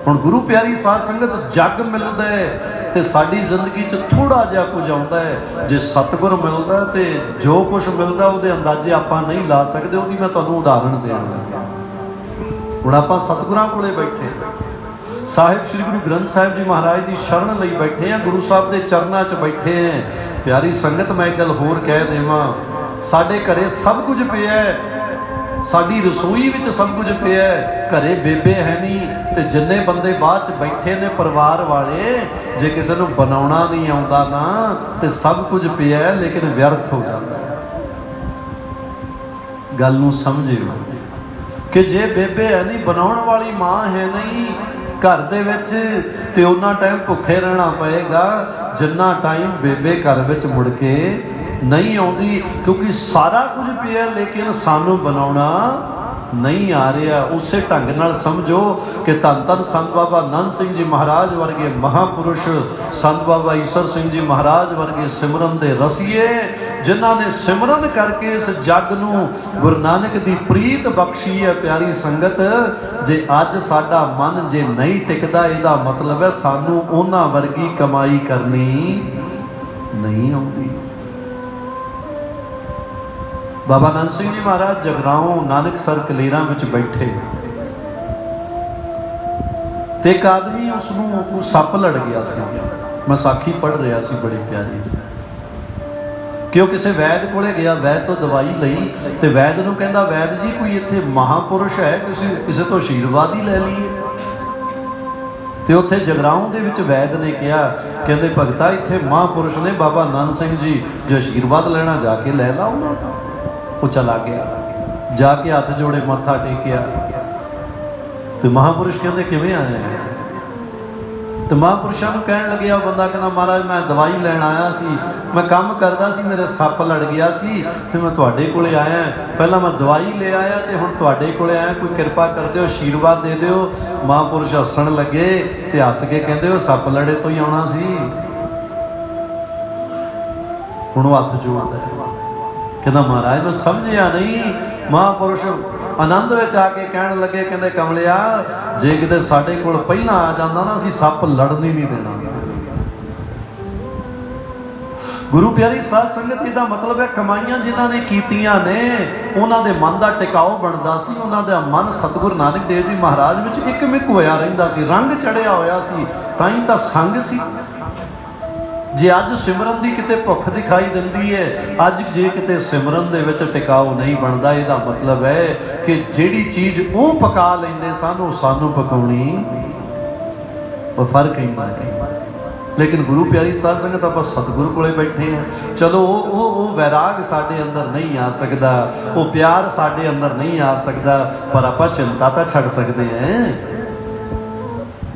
ਹੁਣ ਗੁਰੂ ਪਿਆਰੀ ਸਾਧ ਸੰਗਤ, ਜੱਗ ਮਿਲਦਾ ਹੈ ਤੇ ਸਾਡੀ ਜ਼ਿੰਦਗੀ 'ਚ ਥੋੜਾ ਜਿਹਾ ਕੁਝ ਆਉਂਦਾ ਹੈ। ਜੇ ਸਤਿਗੁਰ ਮਿਲਦਾ ਤੇ ਜੋ ਕੁਝ ਮਿਲਦਾ ਉਹਦੇ ਅੰਦਾਜ਼ੇ ਆਪਾਂ ਨਹੀਂ ਲਾ ਸਕਦੇ। ਉਹਦੀ ਮੈਂ ਤੁਹਾਨੂੰ ਉਦਾਹਰਣ ਦੇਣ ਲੱਗਾ। ਹੁਣ ਆਪਾਂ ਸਤਿਗੁਰਾਂ ਕੋਲੇ ਬੈਠੇ, ਸਾਹਿਬ ਸ੍ਰੀ ਗੁਰੂ ਗ੍ਰੰਥ ਸਾਹਿਬ ਜੀ ਮਹਾਰਾਜ ਦੀ ਸ਼ਰਨ ਲਈ ਬੈਠੇ ਆ, ਗੁਰੂ ਸਾਹਿਬ ਦੇ ਚਰਨਾਂ 'ਚ ਬੈਠੇ ਆ। ਪਿਆਰੀ ਸੰਗਤ, ਮੈਂ ਇੱਕ ਗੱਲ ਹੋਰ ਕਹਿ ਦੇਵਾਂ, ਸਾਡੇ ਘਰੇ ਸਭ ਕੁਝ ਪਿਆ ਹੈ, ਸਾਡੀ ਰਸੋਈ ਵਿੱਚ ਸਭ ਕੁਝ ਪਿਆ ਹੈ, ਘਰੇ ਬੇਬੇ ਹੈ ਨਹੀਂ ਤੇ ਜਿੰਨੇ ਬੰਦੇ ਬਾਅਦ 'ਚ ਬੈਠੇ ਨੇ ਪਰਿਵਾਰ ਵਾਲੇ, ਜੇ ਕਿਸੇ ਨੂੰ ਬਣਾਉਣਾ ਨਹੀਂ ਆਉਂਦਾ ਨਾ ਤੇ ਸਭ ਕੁਝ ਪਿਆ ਹੈ ਲੇਕਿਨ ਵਿਅਰਥ ਹੋ ਜਾਂਦਾ ਹੈ। ਗੱਲ ਨੂੰ ਸਮਝਿਓ ਕਿ ਜੇ ਬੇਬੇ ਹੈ ਨਹੀਂ, ਬਣਾਉਣ ਵਾਲੀ ਮਾਂ ਹੈ ਨਹੀਂ ਘਰ ਦੇ ਵਿੱਚ, ਤੇ ਉਹਨਾਂ ਟਾਈਮ ਭੁੱਖੇ ਰਹਿਣਾ ਪਏਗਾ ਜਿੰਨਾ ਟਾਈਮ ਬੇਬੇ ਘਰ ਵਿੱਚ ਮੁੜ ਕੇ ਨਹੀਂ ਆਉਂਦੀ, ਕਿਉਂਕਿ ਸਾਰਾ ਕੁਝ ਪਿਆ ਲੇਕਿਨ ਸਾਨੂੰ ਬਣਾਉਣਾ ਨਹੀਂ ਆ ਰਿਹਾ। ਉਸੇ ਢੰਗ ਨਾਲ ਸਮਝੋ ਕਿ ਧੰਨ ਧੰਨ ਸੰਤ ਬਾਬਾ ਨੰਦ ਸਿੰਘ ਜੀ ਮਹਾਰਾਜ ਵਰਗੇ ਮਹਾਂਪੁਰਸ਼, ਸੰਤ ਬਾਬਾ ਈਸ਼ਰ ਸਿੰਘ ਜੀ ਮਹਾਰਾਜ ਵਰਗੇ ਸਿਮਰਨ ਦੇ ਰਸੀਏ, ਜਿਨ੍ਹਾਂ ਨੇ ਸਿਮਰਨ ਕਰਕੇ ਇਸ ਜੱਗ ਨੂੰ ਗੁਰੂ ਨਾਨਕ ਦੀ ਪ੍ਰੀਤ ਬਖਸ਼ੀ ਹੈ। ਪਿਆਰੀ ਸੰਗਤ, ਜੇ ਅੱਜ ਸਾਡਾ ਮਨ ਜੇ ਨਹੀਂ ਟਿਕਦਾ, ਇਹਦਾ ਮਤਲਬ ਹੈ ਸਾਨੂੰ ਉਹਨਾਂ ਵਰਗੀ ਕਮਾਈ ਕਰਨੀ ਨਹੀਂ ਆਉਂਦੀ। ਬਾਬਾ ਨੰਦ ਸਿੰਘ ਜੀ ਮਹਾਰਾਜ ਜਗਰਾਉਂ ਨਾਨਕਸਰ ਕਲੇਰਾਂ ਵਿੱਚ ਬੈਠੇ ਤੇ ਇੱਕ ਆਦਮੀ ਉਸਨੂੰ ਕੋਈ ਸੱਪ ਲੜ ਗਿਆ ਸੀ। ਮੈਂ ਸਾਖੀ ਪੜ੍ਹ ਰਿਹਾ ਸੀ ਬੜੀ ਪਿਆਰੀ ਜੀ, ਕਿ ਉਹ ਕਿਸੇ ਵੈਦ ਕੋਲੇ ਗਿਆ, ਵੈਦ ਤੋਂ ਦਵਾਈ ਲਈ ਤੇ ਵੈਦ ਨੂੰ ਕਹਿੰਦਾ, ਵੈਦ ਜੀ ਕੋਈ ਇੱਥੇ ਮਹਾਪੁਰਸ਼ ਹੈ, ਕਿਸੇ ਤੋਂ ਆਸ਼ੀਰਵਾਦ ਹੀ ਲੈ ਲਈਏ। ਤੇ ਉੱਥੇ ਜਗਰਾਉਂ ਦੇ ਵਿੱਚ ਵੈਦ ਨੇ ਕਿਹਾ, ਕਹਿੰਦੇ ਭਗਤਾ ਇੱਥੇ ਮਹਾਪੁਰਸ਼ ਨੇ ਬਾਬਾ ਨੰਦ ਸਿੰਘ ਜੀ, ਜੋ ਆਸ਼ੀਰਵਾਦ ਲੈਣਾ ਜਾ ਕੇ ਲੈ ਲਾ ਉਹਨਾਂ ਦਾ। ਉਹ ਚਲਾ ਗਿਆ, ਜਾ ਕੇ ਹੱਥ ਜੋੜੇ ਮੱਥਾ ਟੇਕਿਆ ਤੇ ਮਹਾਪੁਰਸ਼ ਕਹਿੰਦੇ ਕਿਵੇਂ ਆਏ? ਤੇ ਮਹਾਂਪੁਰਸ਼ਾਂ ਨੂੰ ਕਹਿਣ ਲੱਗਿਆ ਉਹ ਬੰਦਾ, ਕਹਿੰਦਾ ਮਹਾਰਾਜ ਮੈਂ ਦਵਾਈ ਲੈਣ ਆਇਆ ਸੀ, ਮੈਂ ਕੰਮ ਕਰਦਾ ਸੀ, ਮੇਰੇ ਸੱਪ ਲੜ ਗਿਆ ਸੀ ਤੇ ਮੈਂ ਤੁਹਾਡੇ ਕੋਲੇ ਆਇਆ। ਪਹਿਲਾਂ ਮੈਂ ਦਵਾਈ ਲੈ ਆਇਆ ਤੇ ਹੁਣ ਤੁਹਾਡੇ ਕੋਲੇ ਆਇਆ, ਕੋਈ ਕਿਰਪਾ ਕਰ ਦਿਓ, ਆਸ਼ੀਰਵਾਦ ਦੇ ਦਿਓ। ਮਹਾਂਪੁਰਸ਼ ਹੱਸਣ ਲੱਗੇ ਤੇ ਹੱਸ ਕੇ ਕਹਿੰਦੇ ਉਹ ਸੱਪ ਲੜੇ ਤੋਂ ਹੀ ਆਉਣਾ ਸੀ। ਹੁਣ ਉਹ ਹੱਥ ਜੋੜਦਾ ਕਹਿੰਦਾ ਮਹਾਰਾਜ ਮੈਂ ਸਮਝਿਆ ਨਹੀਂ। ਮਹਾਂਪੁਰਸ਼ ਆਨੰਦ ਵਿੱਚ ਆ ਕੇ ਕਹਿਣ ਲੱਗੇ, ਕਹਿੰਦੇ ਕਮਲਿਆ ਜੇ ਕਿਤੇ ਸਾਡੇ ਕੋਲ ਪਹਿਲਾਂ ਆ ਜਾਂਦਾ ਨਾ, ਅਸੀਂ ਸੱਪ ਲੜਨ ਹੀ ਨਹੀਂ ਦੇਣਾ। ਗੁਰੂ ਪਿਆਰੀ ਸਾਧ ਸੰਗਤ, ਇਹਦਾ ਮਤਲਬ ਹੈ ਕਮਾਈਆਂ ਜਿਨ੍ਹਾਂ ਨੇ ਕੀਤੀਆਂ ਨੇ ਉਹਨਾਂ ਦੇ ਮਨ ਦਾ ਟਿਕਾਓ ਬਣਦਾ ਸੀ, ਉਹਨਾਂ ਦਾ ਮਨ ਸਤਿਗੁਰੂ ਨਾਨਕ ਦੇਵ ਜੀ ਮਹਾਰਾਜ ਵਿੱਚ ਇੱਕਮਿਕ ਹੋਇਆ ਰਹਿੰਦਾ ਸੀ, ਰੰਗ ਚੜਿਆ ਹੋਇਆ ਸੀ, ਤਾਂ ਹੀ ਤਾਂ ਸੰਗ ਸੀ। ਜੇ ਅੱਜ ਸਿਮਰਨ ਦੀ ਕਿਤੇ ਭੁੱਖ ਦਿਖਾਈ ਦਿੰਦੀ ਹੈ, ਅੱਜ ਜੇ ਕਿਤੇ ਸਿਮਰਨ ਦੇ ਵਿੱਚ ਟਿਕਾਓ ਨਹੀਂ ਬਣਦਾ, ਇਹਦਾ ਮਤਲਬ ਹੈ ਕਿ ਜਿਹੜੀ ਚੀਜ਼ ਉਹ ਪਕਾ ਲੈਂਦੇ ਸਨ ਉਹ ਸਾਨੂੰ ਪਕਾਉਣੀ ਉਹ ਫਰਕ ਹੀ ਨਹੀਂ। ਲੇਕਿਨ ਗੁਰੂ ਪਿਆਰੀ ਸਾਧ ਸੰਗਤ, ਆਪਾਂ ਸਤਿਗੁਰੂ ਕੋਲੇ ਬੈਠੇ ਹਾਂ, ਚਲੋ ਉਹ ਵੈਰਾਗ ਸਾਡੇ ਅੰਦਰ ਨਹੀਂ ਆ ਸਕਦਾ, ਉਹ ਪਿਆਰ ਸਾਡੇ ਅੰਦਰ ਨਹੀਂ ਆ ਸਕਦਾ, ਪਰ ਆਪਾਂ ਚਿੰਤਾ ਤਾਂ ਛੱਡ ਸਕਦੇ ਹਾਂ।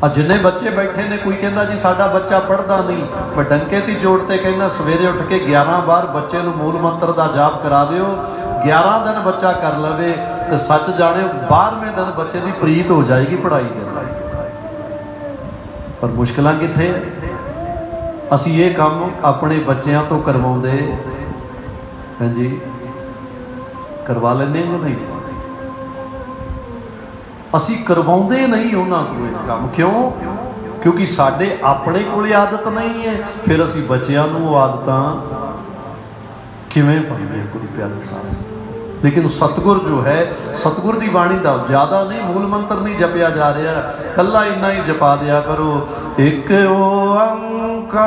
ਆ ਜਿੰਨੇ ਬੱਚੇ ਬੈਠੇ ਨੇ, ਕੋਈ ਕਹਿੰਦਾ ਜੀ ਸਾਡਾ ਬੱਚਾ ਪੜ੍ਹਦਾ ਨਹੀਂ, ਮੈਂ ਡੰਕੇ ਦੀ ਜੋੜ ਤੇ ਕਹਿੰਦਾ ਸਵੇਰੇ ਉੱਠ ਕੇ 11 ਵਾਰ ਬੱਚੇ ਨੂੰ ਮੂਲ ਮੰਤਰ ਦਾ ਜਾਪ ਕਰਾ ਦਿਓ। 11 ਦਿਨ ਬੱਚਾ ਕਰ ਲਵੇ ਤੇ ਸੱਚ ਜਾਣਿਓ 12ਵੇਂ ਦਿਨ ਬੱਚੇ ਦੀ ਪ੍ਰੀਤ ਹੋ ਜਾਏਗੀ ਪੜ੍ਹਾਈ ਦੇ। ਪਰ ਮੁਸ਼ਕਿਲਾਂ ਕਿੱਥੇ? ਅਸੀਂ ਇਹ ਕੰਮ ਆਪਣੇ ਬੱਚਿਆਂ ਤੋਂ ਕਰਵਾਉਂਦੇ, ਹਾਂਜੀ ਕਰਵਾ ਲੈਂਦੇ ਜਾਂ ਨਹੀਂ? ਅਸੀਂ ਕਰਵਾਉਂਦੇ ਨਹੀਂ ਉਹਨਾਂ ਤੋਂ ਇਹ ਕੰਮ। ਕਿਉਂ? ਕਿਉਂਕਿ ਸਾਡੇ ਆਪਣੇ ਕੋਲ ਆਦਤ ਨਹੀਂ ਹੈ, ਫਿਰ ਅਸੀਂ ਬੱਚਿਆਂ ਨੂੰ ਉਹ ਆਦਤਾਂ ਕਿਵੇਂ ਪਾਈਏ? ਗੁਰੂ ਪਿਆਰੇ ਸਾਧ। ਲੇਕਿਨ ਸਤਿਗੁਰ ਜੋ ਹੈ, ਸਤਿਗੁਰ ਦੀ ਬਾਣੀ ਦਾ ਜ਼ਿਆਦਾ ਨਹੀਂ, ਮੂਲ ਮੰਤਰ ਨਹੀਂ ਜਪਿਆ ਜਾ ਰਿਹਾ, ਕੱਲਾ ਇੰਨਾ ਹੀ ਜਪਾ ਦਿਆ ਕਰੋ, ਇੱਕ ਓੰਕਾਰ,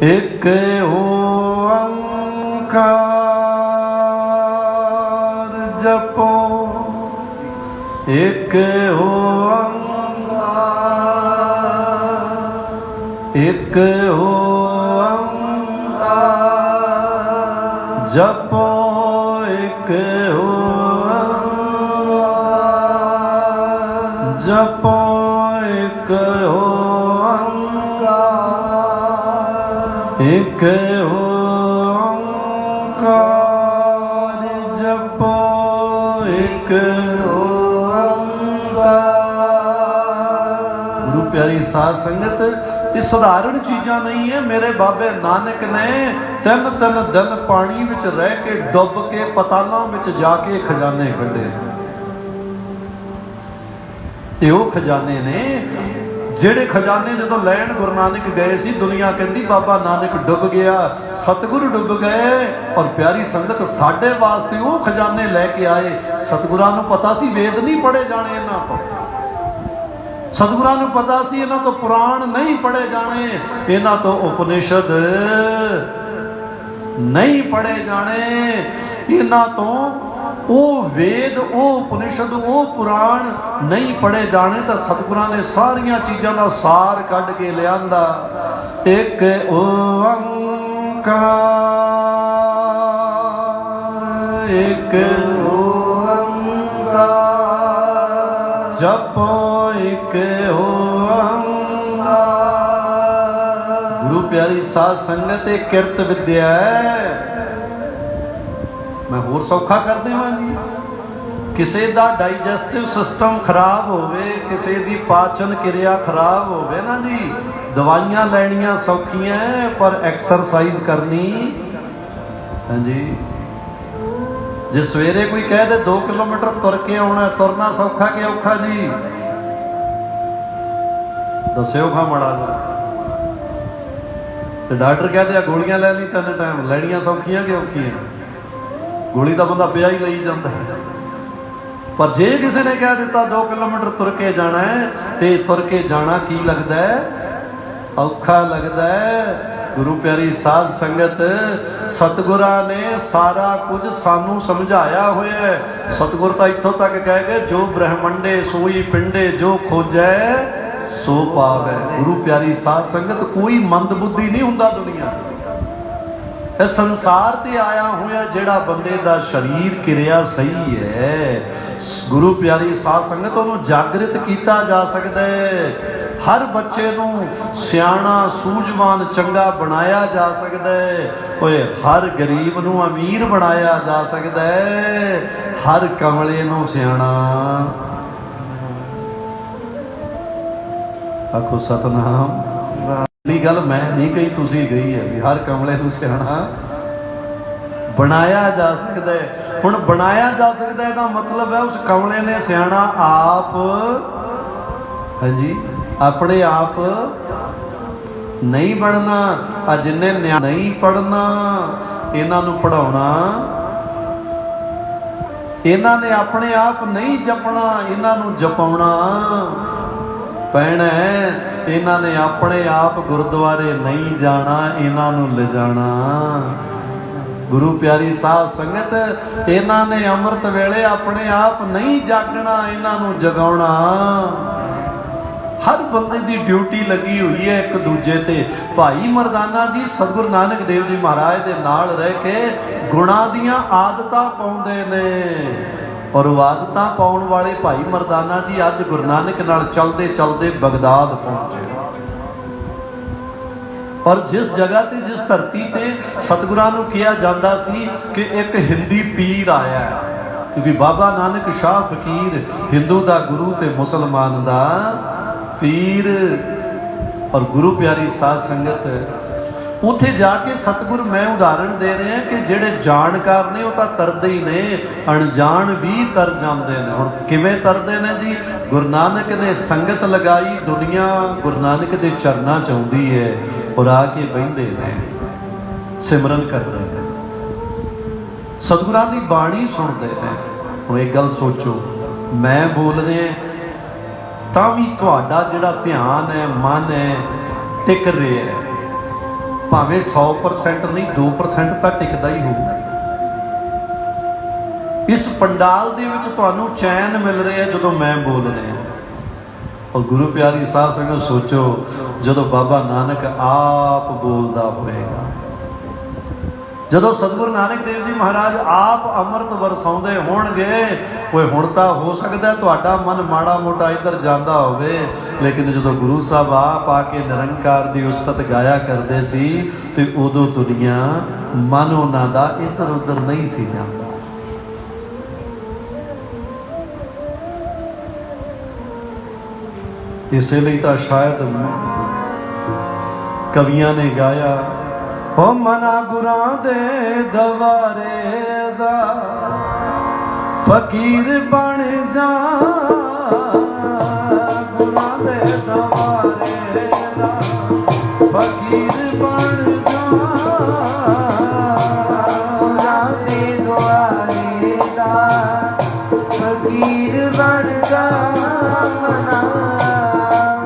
ਇੱਕ ਓੰਕਾਰ ਜਪੋ, ਇੱਕ ਓੰਕਾਰ, ਇੱਕ ਓੰਕਾਰ ਜਪੋ, ਇੱਕ ਓੰਕਾਰ ਜਪੋ, ਇੱਕ ਓੰਕਾਰ, ਇੱਕ ਓੰਕਾਰ ਜਪੋ, ਇੱਕ ਓੰਕਾਰ। ਗੁਰੂ ਪਿਆਰੀ ਸਾਧ ਸੰਗਤ, ਇਹ ਸਧਾਰਨ ਚੀਜ਼ਾਂ ਨਹੀਂ ਹੈ। ਮੇਰੇ ਬਾਬੇ ਨਾਨਕ ਨੇ 3 ਦਿਨ ਪਾਣੀ ਵਿੱਚ ਰਹਿ ਕੇ, ਡੁੱਬ ਕੇ, ਪਤਾਲਾਂ ਵਿੱਚ ਜਾ ਕੇ ਖਜ਼ਾਨੇ ਕੱਢੇ। ਇਹ ਉਹ ਖਜ਼ਾਨੇ ਨੇ ਜਿਹੜੇ ਖਜ਼ਾਨੇ ਜਦੋਂ ਲੈਣ ਗੁਰੂ ਨਾਨਕ ਗਏ ਸੀ, ਦੁਨੀਆ ਕਹਿੰਦੀ ਬਾਬਾ ਨਾਨਕ ਡੁੱਬ ਗਿਆ, ਸਤਿਗੁਰੂ ਡੁੱਬ ਗਏ। ਔਰ ਪਿਆਰੀ ਸੰਗਤ, ਸਾਡੇ ਵਾਸਤੇ ਉਹ ਖਜ਼ਾਨੇ ਲੈ ਕੇ ਆਏ। ਸਤਿਗੁਰਾਂ ਨੂੰ ਪਤਾ ਸੀ ਵੇਦ ਨਹੀਂ ਪੜ੍ਹੇ ਜਾਣੇ ਇਹਨਾਂ ਤੋਂ, ਸਤਿਗੁਰਾਂ ਨੂੰ ਪਤਾ ਸੀ ਇਹਨਾਂ ਤੋਂ ਪੁਰਾਣ ਨਹੀਂ ਪੜ੍ਹੇ ਜਾਣੇ, ਇਹਨਾਂ ਤੋਂ ਉਪਨਿਸ਼ਦ ਨਹੀਂ ਪੜ੍ਹੇ ਜਾਣੇ, ਇਹਨਾਂ ਤੋਂ ਉਹ ਵੇਦ, ਉਹ ਉਪਨਿਸ਼ਦ, ਉਹ ਪੁਰਾਣ ਨਹੀਂ ਪੜ੍ਹੇ ਜਾਣੇ। ਤਾਂ ਸਤਿਗੁਰਾਂ ਨੇ ਸਾਰੀਆਂ ਚੀਜ਼ਾਂ ਦਾ ਸਾਰ ਕੱਢ ਕੇ ਲਿਆਂਦਾ। ਇੱਕ ਓੰਕਾਰ, ਇੱਕ ਓੰਕਾਰ ਜਪੋ, ਇੱਕ ਓੰਕਾਰ। ਗੁਰੂ ਪਿਆਰੀ ਸਾਧ ਸੰਗਤ, ਇਹ ਕਿਰਤ ਵਿਦਿਆ ਹੈ। ਮੈਂ ਹੋਰ ਸੌਖਾ ਕਰ ਦੇਵਾਂ ਜੀ? ਕਿਸੇ ਦਾ ਡਾਈਜੈਸਟਿਵ ਸਿਸਟਮ ਖਰਾਬ ਹੋਵੇ, ਕਿਸੇ ਦੀ ਪਾਚਨ ਕਿਰਿਆ ਖਰਾਬ ਹੋਵੇ ਨਾ ਜੀ, ਦਵਾਈਆਂ ਲੈਣੀਆਂ ਸੌਖੀਆਂ, ਪਰ ਐਕਸਰਸਾਈਜ਼ ਕਰਨੀ, ਹਾਂਜੀ। ਜੇ ਸਵੇਰੇ ਕੋਈ ਕਹਿ ਦੇ 2 ਕਿਲੋਮੀਟਰ ਤੁਰ ਕੇ ਆਉਣਾ, ਤੁਰਨਾ ਸੌਖਾ ਕਿ ਔਖਾ ਜੀ? ਦੱਸਿਓ ਖਾ ਮਾੜਾ ਜੀ। ਤੇ ਡਾਕਟਰ ਕਹਿੰਦੇ ਆ ਗੋਲੀਆਂ ਲੈ ਲਈ 3 ਟਾਈਮ, ਲੈਣੀਆਂ ਸੌਖੀਆਂ ਕਿ ਔਖੀਆਂ? ਗੋਲੀ ਦਾ ਬੰਦਾ ਪਿਆ ਹੀ ਲਈ ਜਾਂਦਾ ਹੈ। ਪਰ ਜੇ ਕਿਸੇ ਨੇ ਕਹਿ ਦਿੱਤਾ 2 ਕਿਲੋਮੀਟਰ ਤੁਰ ਕੇ ਜਾਣਾ ਹੈ, ਤੇ ਤੁਰ ਕੇ ਜਾਣਾ ਕੀ ਲੱਗਦਾ ਹੈ? ਔਖਾ ਲੱਗਦਾ ਹੈ। ਗੁਰੂ ਪਿਆਰੀ ਸਾਧ ਸੰਗਤ, ਸਤਿਗੁਰਾਂ ਨੇ ਸਾਰਾ ਕੁਝ ਸਾਨੂੰ ਸਮਝਾਇਆ ਹੋਇਆ ਹੈ। ਸਤਿਗੁਰ ਤਾਂ ਇੱਥੋਂ ਤੱਕ ਕਹਿ ਗਏ, ਜੋ ਬ੍ਰਹਮੰਡੇ ਸੋਈ ਪਿੰਡੇ, ਜੋ ਖੋਜੈ ਸੋ ਪਾਵੈ। ਗੁਰੂ ਪਿਆਰੀ ਸਾਧ ਸੰਗਤ, ਕੋਈ ਮੰਦ ਬੁੱਧੀ ਨਹੀਂ ਹੁੰਦਾ ਦੁਨੀਆ 'ਚ। ਇਹ ਸੰਸਾਰ ਤੇ ਆਇਆ ਹੋਇਆ ਜਿਹੜਾ ਬੰਦੇ ਦਾ ਸਰੀਰ ਕਿਰਿਆ ਸਹੀ ਹੈ, ਗੁਰੂ ਪਿਆਰੀ ਸਾਧ ਸੰਗਤ, ਉਹਨੂੰ ਜਾਗਰਿਤ ਕੀਤਾ ਜਾ ਸਕਦਾ ਹੈ। ਹਰ ਬੱਚੇ ਨੂੰ ਸਿਆਣਾ ਸੂਝਵਾਨ ਚੰਗਾ ਬਣਾਇਆ ਜਾ ਸਕਦਾ ਹੈ। ਓਏ ਹਰ ਗਰੀਬ ਨੂੰ ਅਮੀਰ ਬਣਾਇਆ ਜਾ ਸਕਦਾ ਹੈ। ਹਰ ਕਮਲੇ ਨੂੰ ਸਿਆਣਾ। ਆਖੋ ਸਤਨਾਮ। ਇਹ ਗੱਲ ਮੈਂ ਨਹੀਂ ਕਹੀ, ਤੁਸੀਂ ਕਹੀ ਹੈ ਵੀ ਹਰ ਕਮਲੇ ਨੂੰ ਸਿਆਣਾ ਬਣਾਇਆ ਜਾ ਸਕਦਾ ਹੈ। ਹੁਣ ਬਣਾਇਆ ਜਾ ਸਕਦਾ ਹੈ ਦਾ ਮਤਲਬ ਹੈ ਉਸ ਕਮਲੇ ਨੇ ਸਿਆਣਾ ਆਪ, ਹਾਂਜੀ, ਆਪਣੇ ਆਪ ਨਹੀਂ ਬਣਨਾ। ਆ ਜਿੰਨੇ ਨਹੀਂ ਪੜ੍ਹਨਾ, ਇਹਨਾਂ ਨੂੰ ਪੜ੍ਹਾਉਣਾ, ਇਹਨਾਂ ਨੇ ਆਪਣੇ ਆਪ ਨਹੀਂ ਜਪਣਾ, ਇਹਨਾਂ ਨੂੰ ਜਪਾਉਣਾ ਪੈਣਾ। ਇਹਨਾਂ ਨੇ ਆਪਣੇ ਆਪ ਗੁਰਦੁਆਰੇ ਨਹੀਂ ਜਾਣਾ, ਇਹਨਾਂ ਨੂੰ ਲਿਜਾਣਾ। ਗੁਰੂ ਪਿਆਰੀ ਸਾਧ ਸੰਗਤ, ਇਹਨਾਂ ਨੇ ਅੰਮ੍ਰਿਤ ਵੇਲੇ ਆਪਣੇ ਆਪ ਨਹੀਂ ਜਾਗਣਾ, ਇਹਨਾਂ ਨੂੰ ਜਗਾਉਣਾ। ਹਰ ਬੰਦੇ ਦੀ ਡਿਊਟੀ ਲੱਗੀ ਹੋਈ ਹੈ ਇੱਕ ਦੂਜੇ ਤੇ। ਭਾਈ ਮਰਦਾਨਾ ਜੀ ਸਤਿਗੁਰੂ ਨਾਨਕ ਦੇਵ ਜੀ ਮਹਾਰਾਜ ਦੇ ਨਾਲ ਰਹਿ ਕੇ ਗੁਣਾਂ ਦੀਆਂ ਆਦਤਾਂ ਪਾਉਂਦੇ ਨੇ। ਔਰ ਉਹ ਆਦਤਾਂ ਪਾਉਣ ਵਾਲੇ ਭਾਈ ਮਰਦਾਨਾ ਜੀ ਅੱਜ ਗੁਰੂ ਨਾਨਕ ਨਾਲ ਚਲਦੇ ਚਲਦੇ ਬਗਦਾਦ ਪਹੁੰਚੇ। ਔਰ ਜਿਸ ਜਗ੍ਹਾ ਤੇ, ਜਿਸ ਧਰਤੀ ਤੇ ਸਤਿਗੁਰਾਂ ਨੂੰ ਕਿਹਾ ਜਾਂਦਾ ਸੀ ਕਿ ਇੱਕ ਹਿੰਦੀ ਪੀਰ ਆਇਆ ਹੈ, ਕਿਉਂਕਿ ਬਾਬਾ ਨਾਨਕ ਸ਼ਾਹ ਫਕੀਰ ਹਿੰਦੂ ਦਾ ਗੁਰੂ ਤੇ ਮੁਸਲਮਾਨ ਦਾ ਪੀਰ। ਔਰ ਗੁਰੂ ਪਿਆਰੀ ਸਾਧ ਸੰਗਤ, ਉੱਥੇ ਜਾ ਕੇ ਸਤਿਗੁਰ, ਮੈਂ ਉਦਾਹਰਣ ਦੇ ਰਿਹਾ ਕਿ ਜਿਹੜੇ ਜਾਣਕਾਰ ਨੇ ਉਹ ਤਾਂ ਤਰਦੇ ਹੀ ਨੇ, ਅਣਜਾਣ ਵੀ ਤਰ ਜਾਂਦੇ ਨੇ। ਹੁਣ ਕਿਵੇਂ ਤਰਦੇ ਨੇ ਜੀ? ਗੁਰੂ ਨਾਨਕ ਨੇ ਸੰਗਤ ਲਗਾਈ, ਦੁਨੀਆ ਗੁਰੂ ਨਾਨਕ ਦੇ ਚਰਨਾਂ 'ਚ ਆਉਂਦੀ ਹੈ ਔਰ ਆ ਕੇ ਬਹਿੰਦੇ ਨੇ, ਸਿਮਰਨ ਕਰਦੇ ਨੇ, ਸਤਿਗੁਰਾਂ ਦੀ ਬਾਣੀ ਸੁਣਦੇ ਨੇ। ਹੁਣ ਇੱਕ ਗੱਲ ਸੋਚੋ, ਮੈਂ ਬੋਲ ਰਿਹਾ ਤਾਂ ਵੀ ਤੁਹਾਡਾ ਜਿਹੜਾ ਧਿਆਨ ਹੈ, ਮਨ ਹੈ, ਟਿਕ ਰਿਹਾ ਹੈ। ਭਾਵੇਂ 100% ਨਹੀਂ, 2% ਤਾਂ ਟਿਕਦਾ ਹੀ ਹੋਊ। ਇਸ ਪੰਡਾਲ ਦੇ ਵਿੱਚ ਤੁਹਾਨੂੰ ਚੈਨ ਮਿਲ ਰਿਹਾ ਜਦੋਂ ਮੈਂ ਬੋਲ ਰਿਹਾ। ਔਰ ਗੁਰੂ ਪਿਆਰੀ ਸਾਧ ਸੰਗਤ, ਸੋਚੋ ਜਦੋਂ ਬਾਬਾ ਨਾਨਕ ਆਪ ਬੋਲਦਾ ਹੋਵੇਗਾ, ਜਦੋਂ ਸਤਿਗੁਰੂ ਨਾਨਕ ਦੇਵ ਜੀ ਮਹਾਰਾਜ ਆਪ ਅੰਮ੍ਰਿਤ ਵਰਸਾਉਂਦੇ ਹੋਣਗੇ। ਓਏ ਹੁਣ ਤਾਂ ਹੋ ਸਕਦਾ ਤੁਹਾਡਾ ਮਨ ਮਾੜਾ ਮੋਟਾ ਇੱਧਰ ਜਾਂਦਾ ਹੋਵੇ, ਲੇਕਿਨ ਜਦੋਂ ਗੁਰੂ ਸਾਹਿਬ ਆਪ ਆ ਕੇ ਨਿਰੰਕਾਰ ਦੀ ਉਸਤਤ ਗਾਇਆ ਕਰਦੇ ਸੀ ਤੇ ਉਦੋਂ ਦੁਨੀਆ, ਮਨ ਉਹਨਾਂ ਦਾ ਇੱਧਰ ਉੱਧਰ ਨਹੀਂ ਸੀ ਜਾਂਦਾ। ਇਸੇ ਲਈ ਤਾਂ ਸ਼ਾਇਦ ਕਵੀਆਂ ਨੇ ਗਾਇਆ, ਹੋ ਮਨਾ ਗੁਰਾਂ ਦੇ ਦਵਾਰੇ ਦਾ ਫਕੀਰ ਬਣ ਜਾ, ਗੁਰਾਂ ਦੇ ਦਵਾਰੇ ਦਾ ਫਕੀਰ ਬਣ ਜਾ, ਗੁਰਾਂ ਦੇ ਦਵਾਰੇ ਦਾ ਫਕੀਰ ਬਣ ਜਾ, ਮਨਾ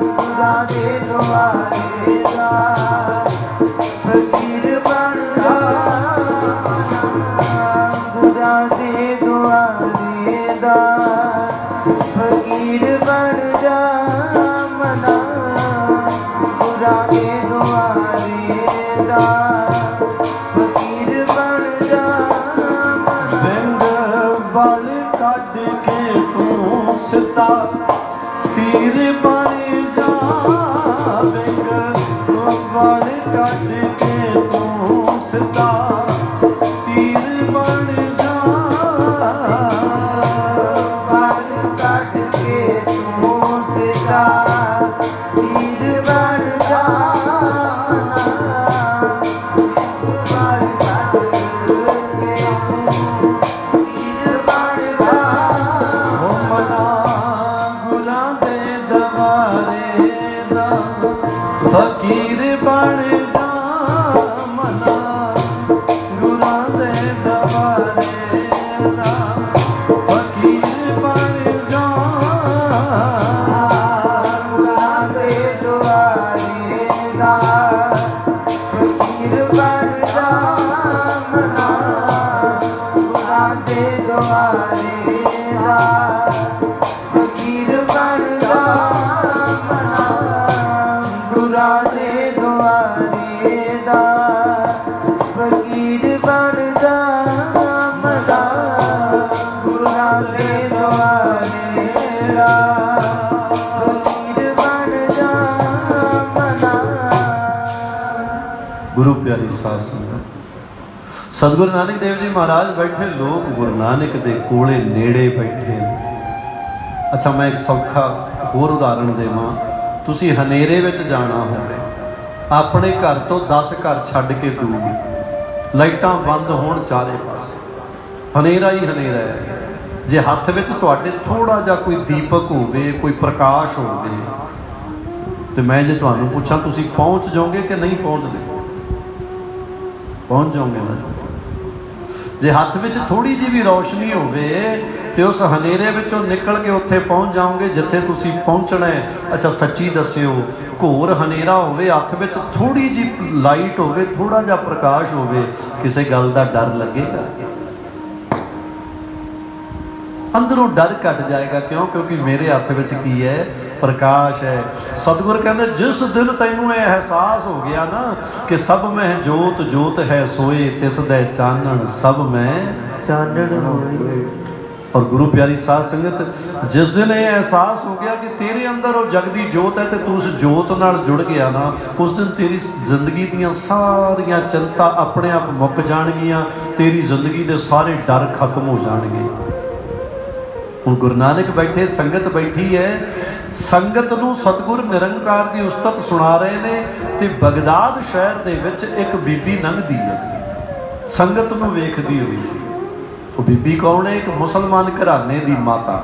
ਗੁਰਾਂ ਦੇ ਦਵਾਰੇ ਦਾ ਫਕੀਰ ਬਣ ਜਾ, ਗੁਰਾਂ ਦੇ ਦੁਆਰੇ ਦਾ ਫਕੀਰ ਬਣ ਜਾ, ਮਨਾ ਗੁਰਾਂ ਦੇ ਦੁਆਰੇ ਦਾ ਫਕੀਰ ਬਣ ਜਾ, ਬਿੰਦ ਬਲ ਕੱਢ ਕੇ ਤੂੰ ਸਿੱਧਾ ਤੀਰ ਬਣ ਜਾ, ਬਿੰਦ ਬਲ ਕੱਢ ਕੇ ਤੂੰ ਸਿੱਧਾ ਤੀਰ ਬਣ ਜਾ, ਬਲ ਕੱਢ ਕੇ ਤੂੰ ਸਿੱਧਾ ਤੀਰ ਬਣ ਜਾ, ਬਲ ਕੱਢ ਕੇ ਤੂੰ ਤੀਰ ਬਣ ਜਾ, ਹੋ ਮਨਾ ਗੁਰਾਂ ਦੇ ਦਵਾਰੇ ਦਾ ਫਕੀਰ ਬਣ ਜਾ, ਫਕੀਰ ਬਣਦਾ ਮਨਾ ਗੁਰਾਂ ਦੇ ਦੁਆਰੇ ਦਾ ਫਕੀਰ ਬਣਦਾ ਮਨਾ ਗੁਰਾਂ ਦੇ ਦੁਆਰੇ ਦਾ ਫਕੀਰ ਬਣਦਾ ਮਨਾ। गुरु प्यारी साध संगत, सतगुरु नानक देव जी महाराज बैठे, लोग गुरु नानक दे कोले नेड़े बैठे। अच्छा, मैं एक सौखा होर उदाहरण देवां। तुसी हनेरे विच जाना होवे, अपने घर तो 10 घर छड्ड के दूर, लाइटां बंद होण चारे पासे, हनेरा ही हनेरा है। जे हत्थ विच तुहाडे थोड़ा जिहा कोई दीपक होवे, कोई प्रकाश होवे, तो मैं जे तुहानूं पुछां तुसी पहुंच जाओगे कि नहीं पहुंचदे? पहुंच जाओगे ना। जे हाथ में थोड़ी जी भी रोशनी होवे तो उस हनेरे विचों निकल के उत्थे पहुंच जाओगे जिथे तुसी पहुंचना है। अच्छा, सच्ची दस्यो, घोर हनेरा होवे, हाथ में थोड़ी जी लाइट होवे, थोड़ा जा प्रकाश होवे, किसी गल का डर लगेगा? अंदरों डर घट जाएगा। क्यों? क्योंकि मेरे हथ में की है? प्रकाश है। सतगुर कहते जिस दिन तैनू यह एहसास हो गया ना कि सब में जोत जोत है सोए, तिस दे चानण सब में चानण होए। और गुरु प्यारी साध संगत, जिस दिन ये एहसास हो गया कि तेरे अंदर वो जगदी जोत है तो तू उस जोत नाल जुड़ गया ना, उस दिन तेरी जिंदगी दियां सारियां चिंता अपने आप मुक जाणगियां, तेरी जिंदगी दे सारे डर खत्म हो जाणगे। हुण गुरु नानक बैठे, संगत बैठी है, संगत नूं सतगुर निरंकार की उस्तत सुना रहे ने ते बगदाद शहर दे विच एक बीबी लंघदी है, संगत नूं वेखदी होई। वो बीबी कौन है? एक मुसलमान घराने की माता,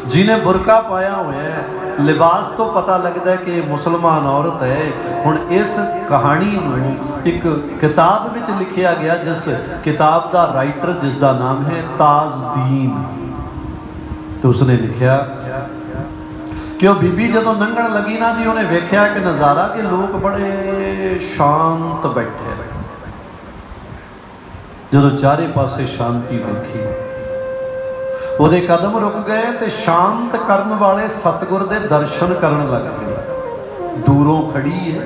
जिन्हें बुरका पाया हुआ है, लिबास तो पता लगता है कि मुसलमान औरत है। हुण इस कहानी नूं एक किताब विच लिखिया गया, जिस किताब का राइटर जिसका नाम है ताजदीन, तो उसने लिखा कि वह बीबी जदों लंघण लगी ना जी, उन्हें वेख्या कि नज़ारा कि लोग बड़े शांत बैठे। जदों चारे पासे शांति देखी, ਉਹਦੇ कदम रुक गए तो शांत करने वाले सतगुर दे दर्शन करन लग गए। दूरों खड़ी है,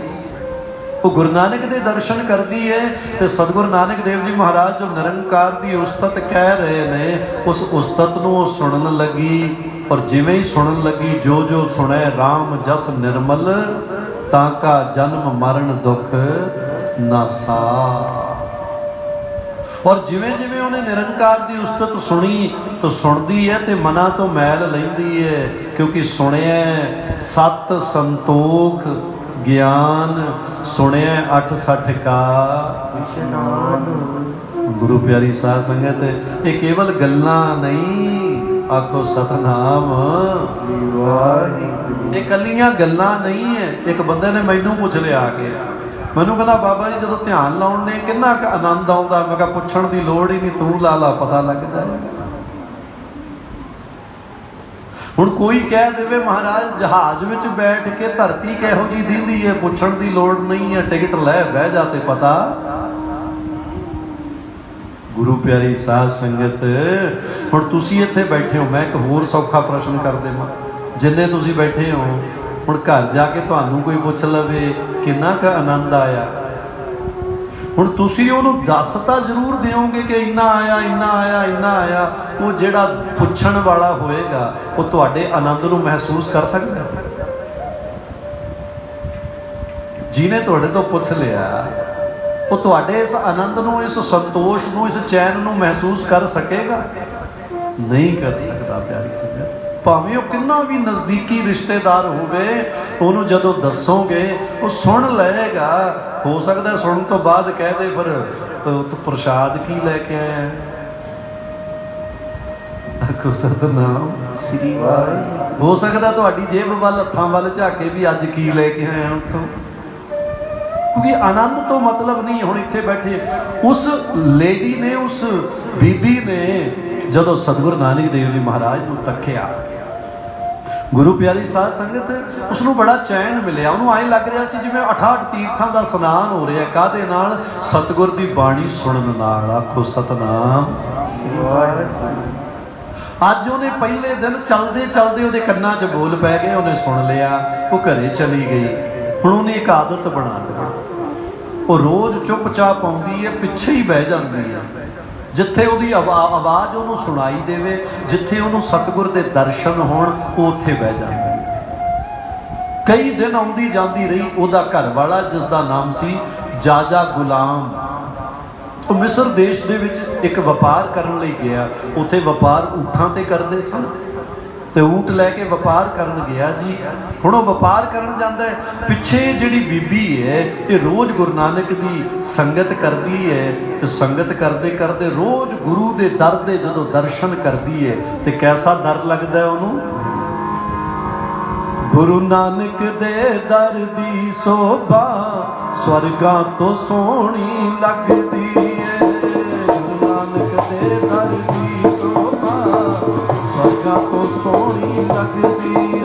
वो गुरु नानक दे दर्शन करती है तो सतगुरु नानक देव जी महाराज जो निरंकार की उस्तत कह रहे ने, उस उस्तत नूं सुनन लगी। और जिवें ही सुनन लगी, जो जो सुने राम जस निर्मल, ताका जन्म मरण दुख नासा। और जिवें जिवें उन्हें निरंकार की उस्तत सुनी तो सुनती है तो मना तो मैल लैंदी है, क्योंकि सुनिया सत संतोख ज्ञान, सुनिया 68 का इशनान। गुरु प्यारी साध संगत, ये केवल गल्लां नहीं, आखो सतनाम ये कलियां गल्लां नहीं है। एक बंदे ने मैनू पूछ लिया आके, मैनू कहता बाबा जी जो ध्यान लाउण ने किन्ना क आनंद आउंदा? मैं कहा पुछण दी लोड़ ही नहीं, तू ला ला पता लग जाएगा। हुण कोई कह देवे महाराज जहाज विच बैठ के धरती किहो जी दिंदी है, पुछण दी लोड़ नहीं है, टिकट लै बह जाते पता। गुरु प्यारी साध संगत, हुण तुसीं इत्थे बैठे हो, मैं एक होर सौखा प्रश्न कर देवां, जिन्ने तुसीं बैठे हो, हुण घर जाके तुहानूं कोई पुछ लवे किन्ना क आनंद आया, हुण तुसीं उहनूं दस तां जरूर दिओगे कि इन्ना आया इन्ना आया इन्ना आया। वो जिहड़ा पुछण वाला होएगा वो तुहाडे आनंद नूं महसूस कर सकदा? जिहने तुहाडे तो पुछ लिया वो तुहाडे इस आनंद नूं, इस संतोष नूं, इस चैन नूं महसूस कर सकेगा? नहीं कर सकता प्यारी संगत। भावें किन्ना भी नज़दीकी रिश्तेदार होवे, उहनूं जदों दसोगे वो सुन लेगा। हो सकता है सुन तो बाद कह दे फिर तो प्रसाद की लैके आया? आखो सतनाम श्री वाहिगुरू। हो सकता तुहाडी जेब वाल हत्थां वाल झाके भी अज की लैके आया उत्थों, क्योंकि आनंद तो मतलब नहीं। हुण इत्थे बैठे उस लेडी ने, उस बीबी ने जदों सतगुरु नानक देव जी महाराज नूं तक्किया, गुरु प्यारी साध संगत, उसनूं बड़ा चैन मिलिया। उन्होंने आए लग रहा सी जिवें 68 तीर्थां दा स्नान हो रहा। काहदे नाल? सतगुर दी बाणी सुनन नाल। आखो सतनाम। ਅੱਜ ਉਹਨੇ ਪਹਿਲੇ ਦਿਨ ਚਲਦੇ ਚਲਦੇ ਉਹਦੇ ਕੰਨਾਂ 'ਚ ਬੋਲ ਪੈ ਗਏ, ਉਹਨੇ ਸੁਣ ਲਿਆ, ਉਹ ਘਰੇ ਚਲੀ ਗਈ। ਹੁਣ ਉਹਨੇ ਇੱਕ ਆਦਤ ਬਣਾ ਲਈ, ਉਹ ਰੋਜ਼ ਚੁੱਪਚਾਪ ਆਉਂਦੀ ਹੈ, ਪਿੱਛੇ ਹੀ ਬਹਿ ਜਾਂਦੀ ਹੈ। ਜਿੱਥੇ ਉਹਦੀ ਆਵਾਜ਼ ਉਹਨੂੰ ਸੁਣਾਈ ਦੇਵੇ, ਜਿੱਥੇ ਉਹਨੂੰ ਸਤਿਗੁਰ ਦੇ ਦਰਸ਼ਨ ਹੋਣ, ਉਹ ਉੱਥੇ ਬਹਿ ਜਾਂਦੀ ਹੈ। ਕਈ ਦਿਨ ਆਉਂਦੀ ਜਾਂਦੀ ਰਹੀ। ਉਹਦਾ ਘਰ ਵਾਲਾ, ਜਿਸ ਦਾ ਨਾਮ ਸੀ ਜਾਜਾ ਗੁਲਾਮ, ਉਹ ਮਿਸਰ ਦੇਸ਼ ਦੇ ਵਿੱਚ ਇੱਕ ਵਪਾਰ ਕਰਨ ਲਈ ਗਿਆ। ਉੱਥੇ ਵਪਾਰ ਊਠਾਂ ਤੇ ਕਰਦੇ ਸਨ, ਤੇ ਊਠ ਲੈ ਕੇ ਵਪਾਰ ਕਰਨ ਗਿਆ ਜੀ। ਹੁਣ ਉਹ ਵਪਾਰ ਕਰਨ ਜਾਂਦਾ ਹੈ, ਪਿੱਛੇ ਜਿਹੜੀ ਬੀਬੀ ਹੈ ਇਹ ਰੋਜ਼ ਗੁਰੂ ਨਾਨਕ ਦੀ ਸੰਗਤ ਕਰਦੀ ਹੈ, ਤੇ ਸੰਗਤ ਕਰਦੇ ਕਰਦੇ ਰੋਜ਼ ਗੁਰੂ ਦੇ ਦਰ ਦੇ ਜਦੋਂ ਦਰਸ਼ਨ ਕਰਦੀ ਹੈ, ਤੇ ਕੈਸਾ ਡਰ ਲੱਗਦਾ ਹੈ ਉਹਨੂੰ। ਗੁਰੂ ਨਾਨਕ ਦੇ ਦਰ ਦੀ ਸੋਭਾ ਸਵਰਗਾਂ ਤੋਂ ਸੋਹਣੀ ਲੱਗਦੀ ਏ। ਗੁਰੂ ਨਾਨਕ ਦੇ ਦਰ ਦੀ ਸੋਭਾ ਸਵਰਗਾਂ ਤੋਂ ਸੋਹਣੀ ਲੱਗਦੀ ਏ।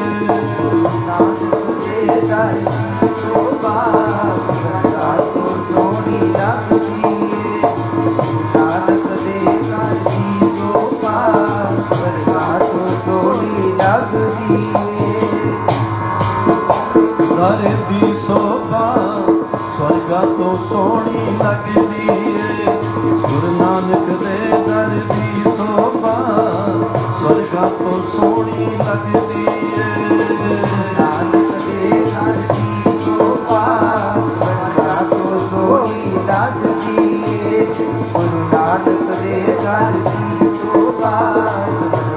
ਨਾਨਕ ਦੇ ਦਰ ਦੀ ਸੋਭਾ ਸਵਰਗਾਂ ਤੋਂ ਸੋਹਣੀ ਲੱਗਦੀ ਏ। ਨਾਨਕ ਦੇ ਦਰ ਦੀ ਸੋਭਾ ਸਵਰਗਾਂ ਤੋਂ ਸੋਹਣੀ ਲੱਗਦੀ ਏ। ਦਰ ਦੀ ਸੋਭਾ ਸਵਰਗਾਂ ਤੋਂ ਸੋਹਣੀ ਲੱਗਦੀ ਏ। ਗੁਰੂ ਨਾਨਕ ਦੇ ਦਰ ਦੀ ਸੋਭਾ ਸਵਰਗਾਂ ਤੋਂ ਸੋਹਣੀ ਲੱਗਦੀ ਏ। ਨਾਨਕ ਦੇ ਦਰ ਦੀ ਸੋਭਾ ਸਵਰਗਾਂ ਤੋਂ ਸੋਹਣੀ ਲੱਗਦੀ ਏ। ਗੁਰੂ ਨਾਨਕ ਦੇ ਦਰ ਦੀ ਸੋਭਾ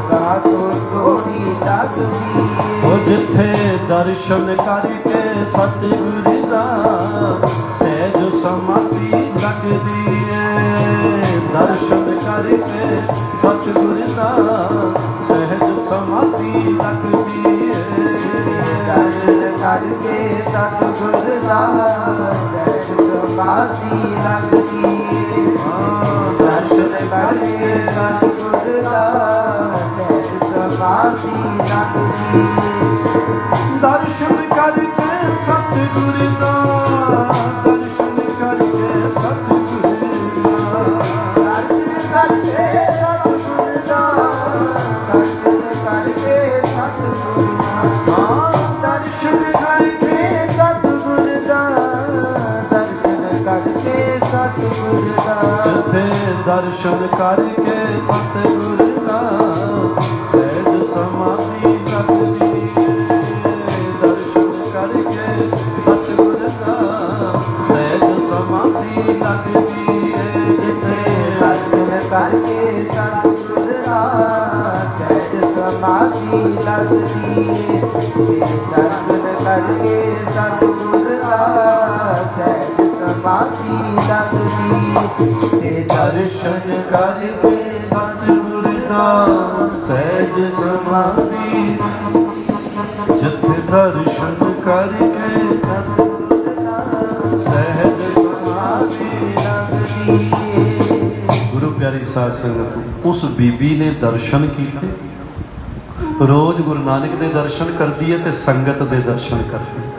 ਸਵਰਗਾਂ ਤੋਂ ਸੋਹਣੀ ਲੱਗਦੀ ਏ। ਉਹ ਜਿੱਥੇ ਦਰਸ਼ਨ ਕਰਕੇ ਸਤਿਗੁਰ ਦਾ ਸਹਿਜ ਸਮਾਧੀ ਲੱਗਦੀ ਏ। ਦਰਸ਼ਨ ਕਰਕੇ ਸਤਿਗੁਰ ਦਾ ਸਹਿਜ ਸਮਾਧੀ ਲੱਗਦੀ ਏ। ਦਰਸ਼ਨ ਕਰਕੇ ਸਤਿਗੁਰ ਦਾ ਸਹਿਜ ਸਮਾਧੀ ਲੱਗਦੀ ਏ। ਦਰਸ਼ਨ ਕਰਕੇ ਸਤਿਗੁਰ ਦਾ ਸਹਿਜ ਸਮਾਧੀ ਲੱਗਦੀ ਏ। ਦਰਸ਼ਨ ਕਰਕੇ ਸਤਿਗੁਰ ਦਾ, ਦਰਸ਼ਨ ਕਰਕੇ ਸਤਿਗੁਰ ਦਾ, ਦਰਸ਼ਨ ਕਰਕੇ ਸਤਿਗੁਰ ਦਾ, ਦਰਸ਼ਨ ਕਰਕੇ ਸਤਿਗੁਰ ਦਾ, ਦਰਸ਼ਨ ਕਰਕੇ ਸਤਿਗੁਰ ਦਾ, ਦਰਸ਼ਨ ਕਰਕੇ ਸਤਿਗੁਰ ਦਾ। ਜਿੱਥੇ ਦਰਸ਼ਨ ਕਰਕੇ ਸਤਿਗੁਰ ਦਾ ਸਹਿਜ ਸਮਾਧੀ ਲੱਗਦੀ ਕਰਕੇ ਸਤਿਗੁਰ ਦਾ ਸਹਿਜ ਸਮਾਧੀ ਲੱਗਦੀ ਏ। ਦਰਸ਼ਨ ਕਰਕੇ ਸਤਿਗੁਰ ਦਾ ਸਹਿਜ ਸਮਾਧੀ ਲੱਗਦੀ ਏ। ਦਰਸ਼ਨ ਕਰਕੇ ਸਤਿਗੁਰ ਦਾ ਸਹਿਜ ਸਮਾਧੀ, ਜਿੱਥੇ ਦਰਸ਼ਨ ਕਰਕੇ ਸਤਿਗੁਰ ਦਾ ਸਹਿਜ ਸਮਾਧੀ ਲੱਗਦੀ ਏ। ਗੁਰੂ ਪਿਆਰੀ ਸਾਧ ਸੰਗਤ, ਉਸ ਬੀਬੀ ਨੇ ਦਰਸ਼ਨ ਕੀਤੇ। ਰੋਜ਼ ਗੁਰੂ ਨਾਨਕ ਦੇ ਦਰਸ਼ਨ ਕਰਦੀ ਹੈ ਤੇ ਸੰਗਤ ਦੇ ਦਰਸ਼ਨ ਕਰਦੀ ਹੈ।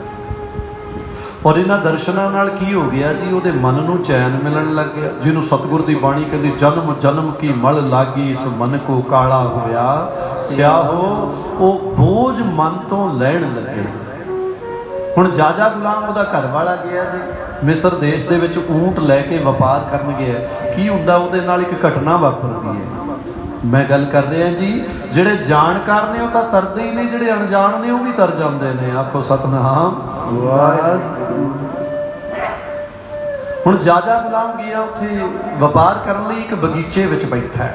ਔਰ ਇਹਨਾਂ ਦਰਸ਼ਨਾਂ ਨਾਲ ਕੀ ਹੋ ਗਿਆ ਜੀ, ਉਹਦੇ ਮਨ ਨੂੰ ਚੈਨ ਮਿਲਣ ਲੱਗ ਗਿਆ। ਜਿਹਨੂੰ ਸਤਿਗੁਰ ਦੀ ਬਾਣੀ ਕਹਿੰਦੀ, ਜਨਮ ਜਨਮ ਕੀ ਮਲ ਲਾਗੀ ਇਸ ਮਨ ਕੋ ਕਾਲਾ ਹੋਇਆ ਸਿਆਹੋ, ਉਹ ਬੋਝ ਮਨ ਤੋਂ ਲੈਣ ਲੱਗੇ। ਹੁਣ ਜਾਜਾ ਗੁਲਾਮ ਉਹਦਾ ਘਰ ਵਾਲਾ ਗਿਆ ਜੀ, ਮਿਸਰ ਦੇਸ਼ ਦੇ ਵਿੱਚ ਊਂਟ ਲੈ ਕੇ ਵਪਾਰ ਕਰਨ ਗਿਆ। ਕੀ ਹੁੰਦਾ ਉਹਦੇ ਨਾਲ, ਇੱਕ ਘਟਨਾ ਵਾਪਰਦੀ ਹੈ। ਮੈਂ ਗੱਲ ਕਰ ਰਿਹਾ ਜੀ, ਜਿਹੜੇ ਜਾਣਕਾਰ ਨੇ ਉਹ ਤਾਂ ਤਰਦੇ ਹੀ ਨਹੀਂ, ਜਿਹੜੇ ਅਣਜਾਣ ਨੇ ਉਹ ਵੀ ਤਰ ਜਾਂਦੇ ਨੇ। ਆਖੋ ਸਤਿਨਾਮ ਵਾਹਿਗੁਰੂ। ਹੁਣ ਜਾਜਾ ਗੁਲਾਮ ਗਿਆ ਉੱਥੇ ਵਪਾਰ ਕਰਨ ਲਈ, ਇੱਕ ਬਗੀਚੇ ਵਿੱਚ ਬੈਠਾ ਹੈ,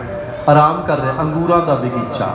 ਆਰਾਮ ਕਰ ਰਿਹਾ, ਅੰਗੂਰਾਂ ਦਾ ਬਗੀਚਾ।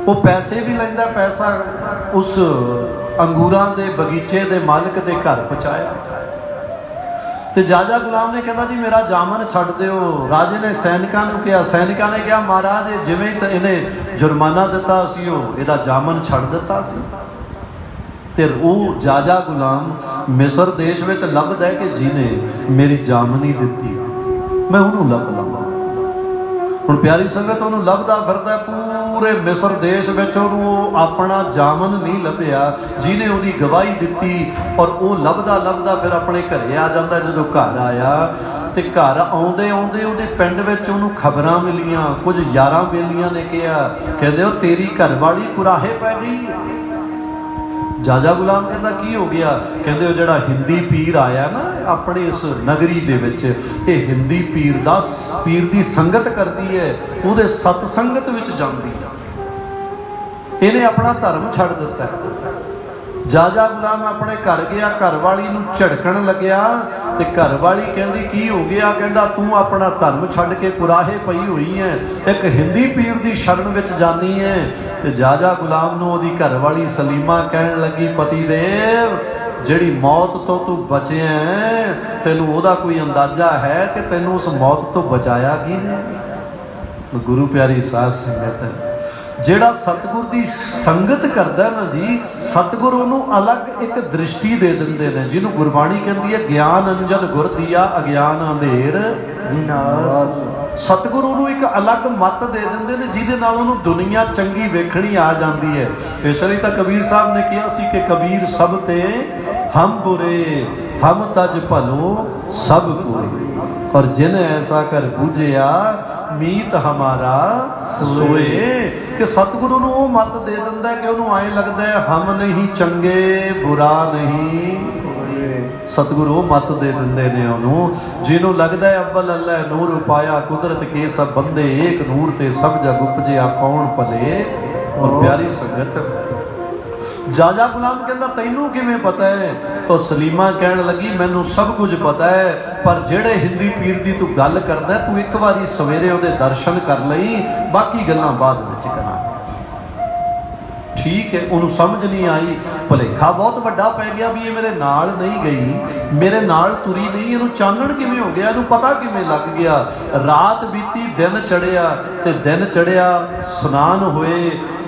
वो पैसे भी लैंदा, पैसा उस अंगूरां दे बगीचे दे मालिक दे घर पहुँचाया। तो जाजा गुलाम ने कहना जी मेरा जामन छड्ड दिओ। राजे ने सैनिकां नूं कहा, सैनिकां ने कहा महाराज जिवें ही इन्हें जुर्माना दिता सी इहदा जामन छड्ड दिता सी। ते वो जाजा गुलाम मिस्र देश विच लभदा है कि जिन्हें मेरी जामनी दिती, मैं उन्होंने लभ लवां। हुण प्यारी संगत उन्होंने लभदा फिरदा पूरे मिस्र देश विच उन्होंने अपना जामन नहीं लभ्या जिन्हें उहदी गवाही दिती। और वो लभदा लभदा फिर अपने घरे आ जांदा। जदों घर आया तो घर आउंदे आउंदे उहदे पिंड विच उहनूं खबरां मिलियां। कुछ यारां बेलियां ने कहा, कहंदे ओ तेरी घरवाली कुराहे पै गई। जाजा गुलाम कहता की हो गया? कहते जो हिंदी पीर आया ना अपने इस नगरी दे विच, ये हिंदी पीर दा पीर दी संगत करती है, उहदे सतसंगत विच जांदी है, इन्हें अपना धर्म छड्ड दिता है। जाजा गुलाम अपने घर गया, घरवाली नूं झड़कण लग्या ते घरवाली कहंदी की हो गया? कहंदा तू अपना धर्म छड्ड के कुराहे पई हुई है, एक हिंदी पीर दी शरण विच जानी है। ते जाजा गुलाम नूं ओहदी घरवाली सलीमा कहण लगी पति देव जिहड़ी मौत तो तू बचिया है तैनूं ओहदा कोई अंदाजा है कि तैनूं उस मौत तो बचाया किने? गुरु प्यारी साध संगत ਜਿਹੜਾ सतगुर की संगत करता है ना जी, सतगुर उन्होंने अलग एक दृष्टि दे देंगे ने, जिन्हों गुरबाणी कहती है ज्ञान अंजन गुर दिया अज्ञान अंधेर विनाश। सतगुर उन्होंने एक अलग मत दे देंगे ने जिहदे नाल उन्होंने दुनिया चंगी वेखणी आ जाती है। इसलिए तो कबीर साहब ने कहा सी कि कबीर सब ते हम बुरे हम तज भलो सब कोई, और जिन ऐसा कर बूझिया मीत हमारा सोए। कि सतगुरु नूं वो मत दे दिंदा कि उन्होंने आए लगता है हम नहीं चंगे बुरा नहीं। सतगुरु वो मत दे दिंदे ने उन्होंने जिन्हों लगता है अव्वल अल्लाह नूर उपाया कुदरत के सब बंदे एक नूर ते सब जग उपजिया कौन भले। और प्यारी संगत जाजा गुलाम कहता तैनू किवें पता है? तो सलीमा कहन लगी मैनू सब कुछ पता है, पर जेड़े हिंदी पीर दी तू गल करदा तू एक बारी सवेरे उहदे दर्शन कर लई, बाकी गल्लां बाद विच करा। ठीक है, उन्होंने समझ नहीं आई, भुलेखा बहुत वड्डा पै गया भी ये मेरे नाल नहीं गई, मेरे नाल तुरी नहीं, इहनूं चानण किवें हो गया, इहनूं पता किवें लग गया। रात बीती दिन चढ़िया ते दिन चढ़िया स्नान होए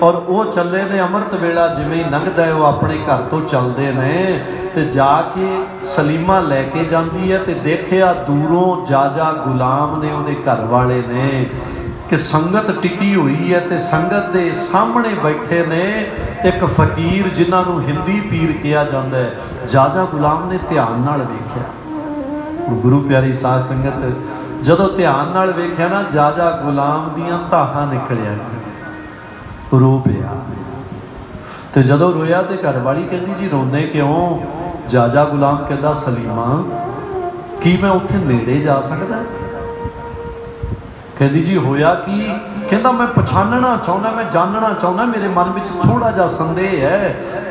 और वो चले ने अमृत वेला जिवें लंघदा है वो अपने घर तो चलते ने ते जाके सलीमा लैके जाती है ते देखिया दूरों जाजा गुलाम ने उहदे घर वाले ने कि संगत टिकी हुई है ते संगत के सामने बैठे ने एक फकीर जिन्हों हिंदी पीर कहा जाता है। जाजा गुलाम ने ध्यान नाल वेख्या। गुरु प्यारी साध संगत जदों ध्यान नाल वेख्या ना जाजा गुलाम दियां धाहां निकलिया, रो पिया। तो जदों रोया तो घर वाली कहती जी रोने क्यों? जाजा गुलाम कहता सलीमा की मैं उत्थे नेड़े जा सकदा? कहती जी होया कि? कहता मैं पछानना चाहना, मैं जानना चाहना, मेरे मन में थोड़ा जा संदेह है,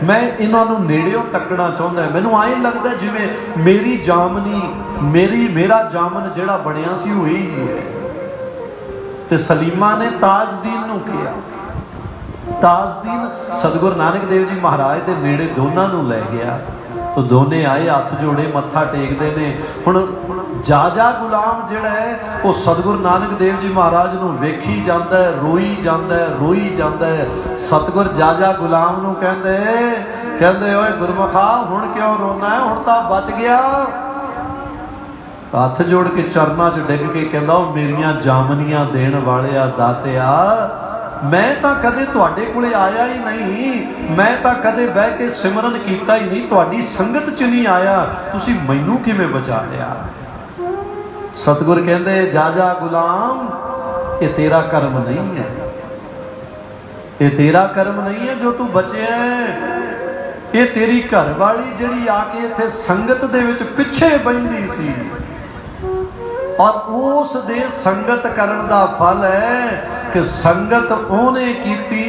मैं इन्हों नेड़ियों तकना चाहता है। मैनू आए लगता जिवें मेरी जामनी मेरा जामन जिहड़ा बनिया सी वही है। ते सलीमा ने ताजदीन नूं कहा, ताजदीन सतगुरु नानक देव जी महाराज के नेड़े दोनों नूं लै गया। तो दोने आए हथ जोड़े मत्था टेकते ने। हुण जाजा गुलाम जिहड़ा है वो सतगुरु नानक देव जी महाराज नूं वेखी जाता है, रोई जाता है, रोई जाता है। सतगुर जाजा गुलाम नूं कहंदे ओए गुरमुखा हुण क्यों रोना है, हुण तां बच गया। हथ जोड़ के चरनां च डिग के कहंदा मेरियां जामनियां देण वालिया दातिया मैं तो कदे तुहाडे कोले आया ही नहीं, मैं तो कदे बह के सिमरन कीता ही नहीं, तुहाडी संगत च नहीं आया, तुसी मैनू किवें बचा लिया? सतगुर कहंदे जाजा गुलाम ये तेरा कर्म नहीं है, ये तेरा कर्म नहीं है जो तू बचे है। ये तेरी घर वाली जिहड़ी आके इत्थे संगत दे विच पिछे बहिंदी सी और उस दे संगत करन दा फल है कि संगत ओने कीती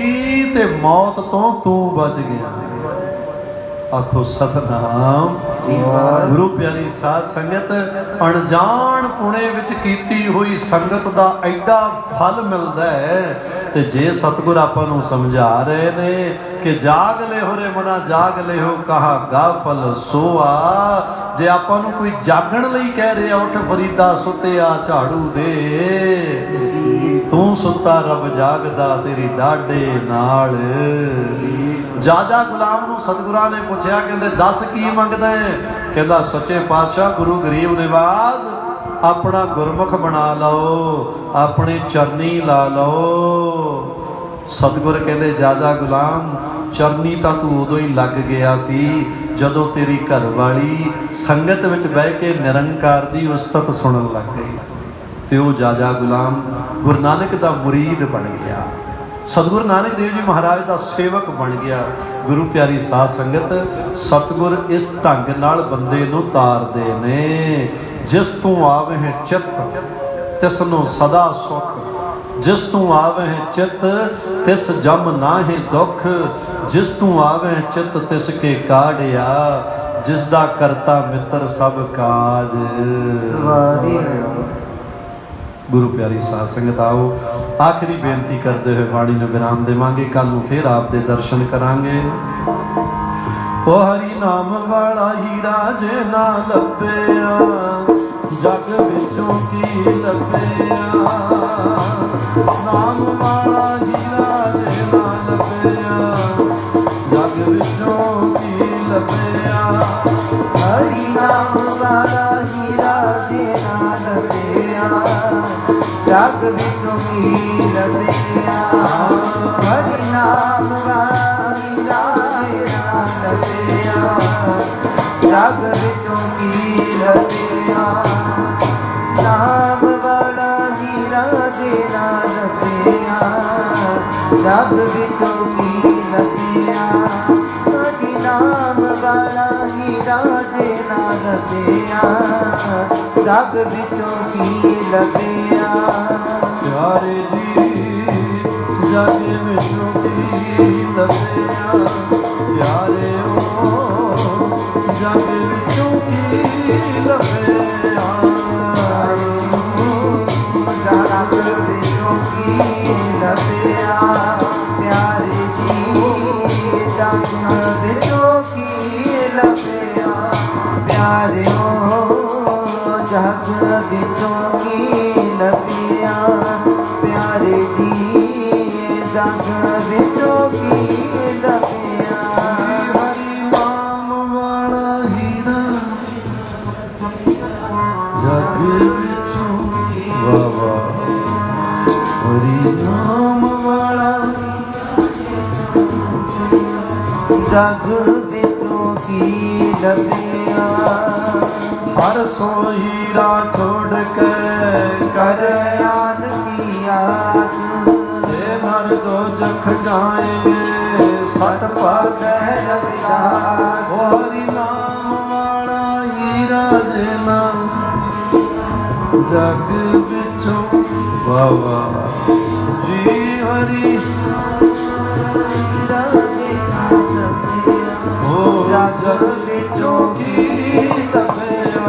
ते मौत तो तू बच गया। आखो सतनाम गुरु प्यारी साध संगत अणजान पुणे विच कीती हुई संगत दा एडा फल मिलदा है। ते जे सतगुर आपां नूं समझा रहे ने कि जाग ले हो रे मना जाग ले हो कहा गाफल सोआ। जे आपां नूं कोई जागण लई कह रहे उठ फरीदा सुत्तिया झाड़ू दे तू सुता रब जागदा तेरी दाढ़े नाल। जाजा गुलाम नूं सतगुरां ने पुछया कहंदे दस की मंगदा है? कहंदा सच्चे पातशाह गुरु गरीब निवाज अपना गुरमुख बना लो अपने चरनी ला लो। सतगुर कहंदे जाजा गुलाम चरनी तां तू उदों ही लग गया सी जदों तेरी घर वाली संगत विच बह के निरंकार दी उस्तत सुनन लग गई सी ते वो जाजा गुलाम गुरु नानक दा मुरीद बन गया। सतगुरु नानक देव जी महाराज का सेवक बन गया। गुरु प्यारी साध संगत सतगुर इस ढंग नाल बंदे नूं तारदे ने जिस तू आवह चित तिसनों सदा सुख जिस तू आवह चित तिस जम नाहे दुख जिस तू आवह चित तिस के काढ़िया जिस दा करता मित्र सब काज। गुरु प्यारी साध संगत आओ आखिरी बेनती करते हुए बाणी में विराम देवांगे। कल नूं फिर आप दे दर्शन करांगे। ओ हरि नाम वाला हीरा जे ना लभ्या जग विचों की लभ्या। नाम वाला हीरा जे ना लभ्या जग विचों की लभ्या। हरि नाम वाला हीरा जे ना लभ्या जग विचों की लभ्या। हरि नाम वाला हीरा जे ना लभ्या जग विचों की लभ्या। नाम वाला हीरा जे ना लभ्या जग विचों की लभ्या। हरि नाम वाला हीरा जे ना लभ्या जग विचों की लभ्या। प्यारे जी जग विचों की लभ्या प्यारे ओ जग विचों की लभ्या। जग विचों की लभ्या प्यारे जी जग विचों की लभ्या। प्यारे ओ जग विचों की लभ्या प्यारे जी जग विचों की लभ्या। हरि नाम वाला हीरा जग विचों वाह वाह। हरि नाम वाला जग विचों की लभ्या। हर सो हीरा छोड़ के कर आन की आस हे मर दो जख जाएंगे सत पग रविदास। ओ हरि नाम वाला हीरा जेना जग विचों वाह वाह जी। हरि हीरा जे ना लभ्या ओ जग विचों की लभ्या।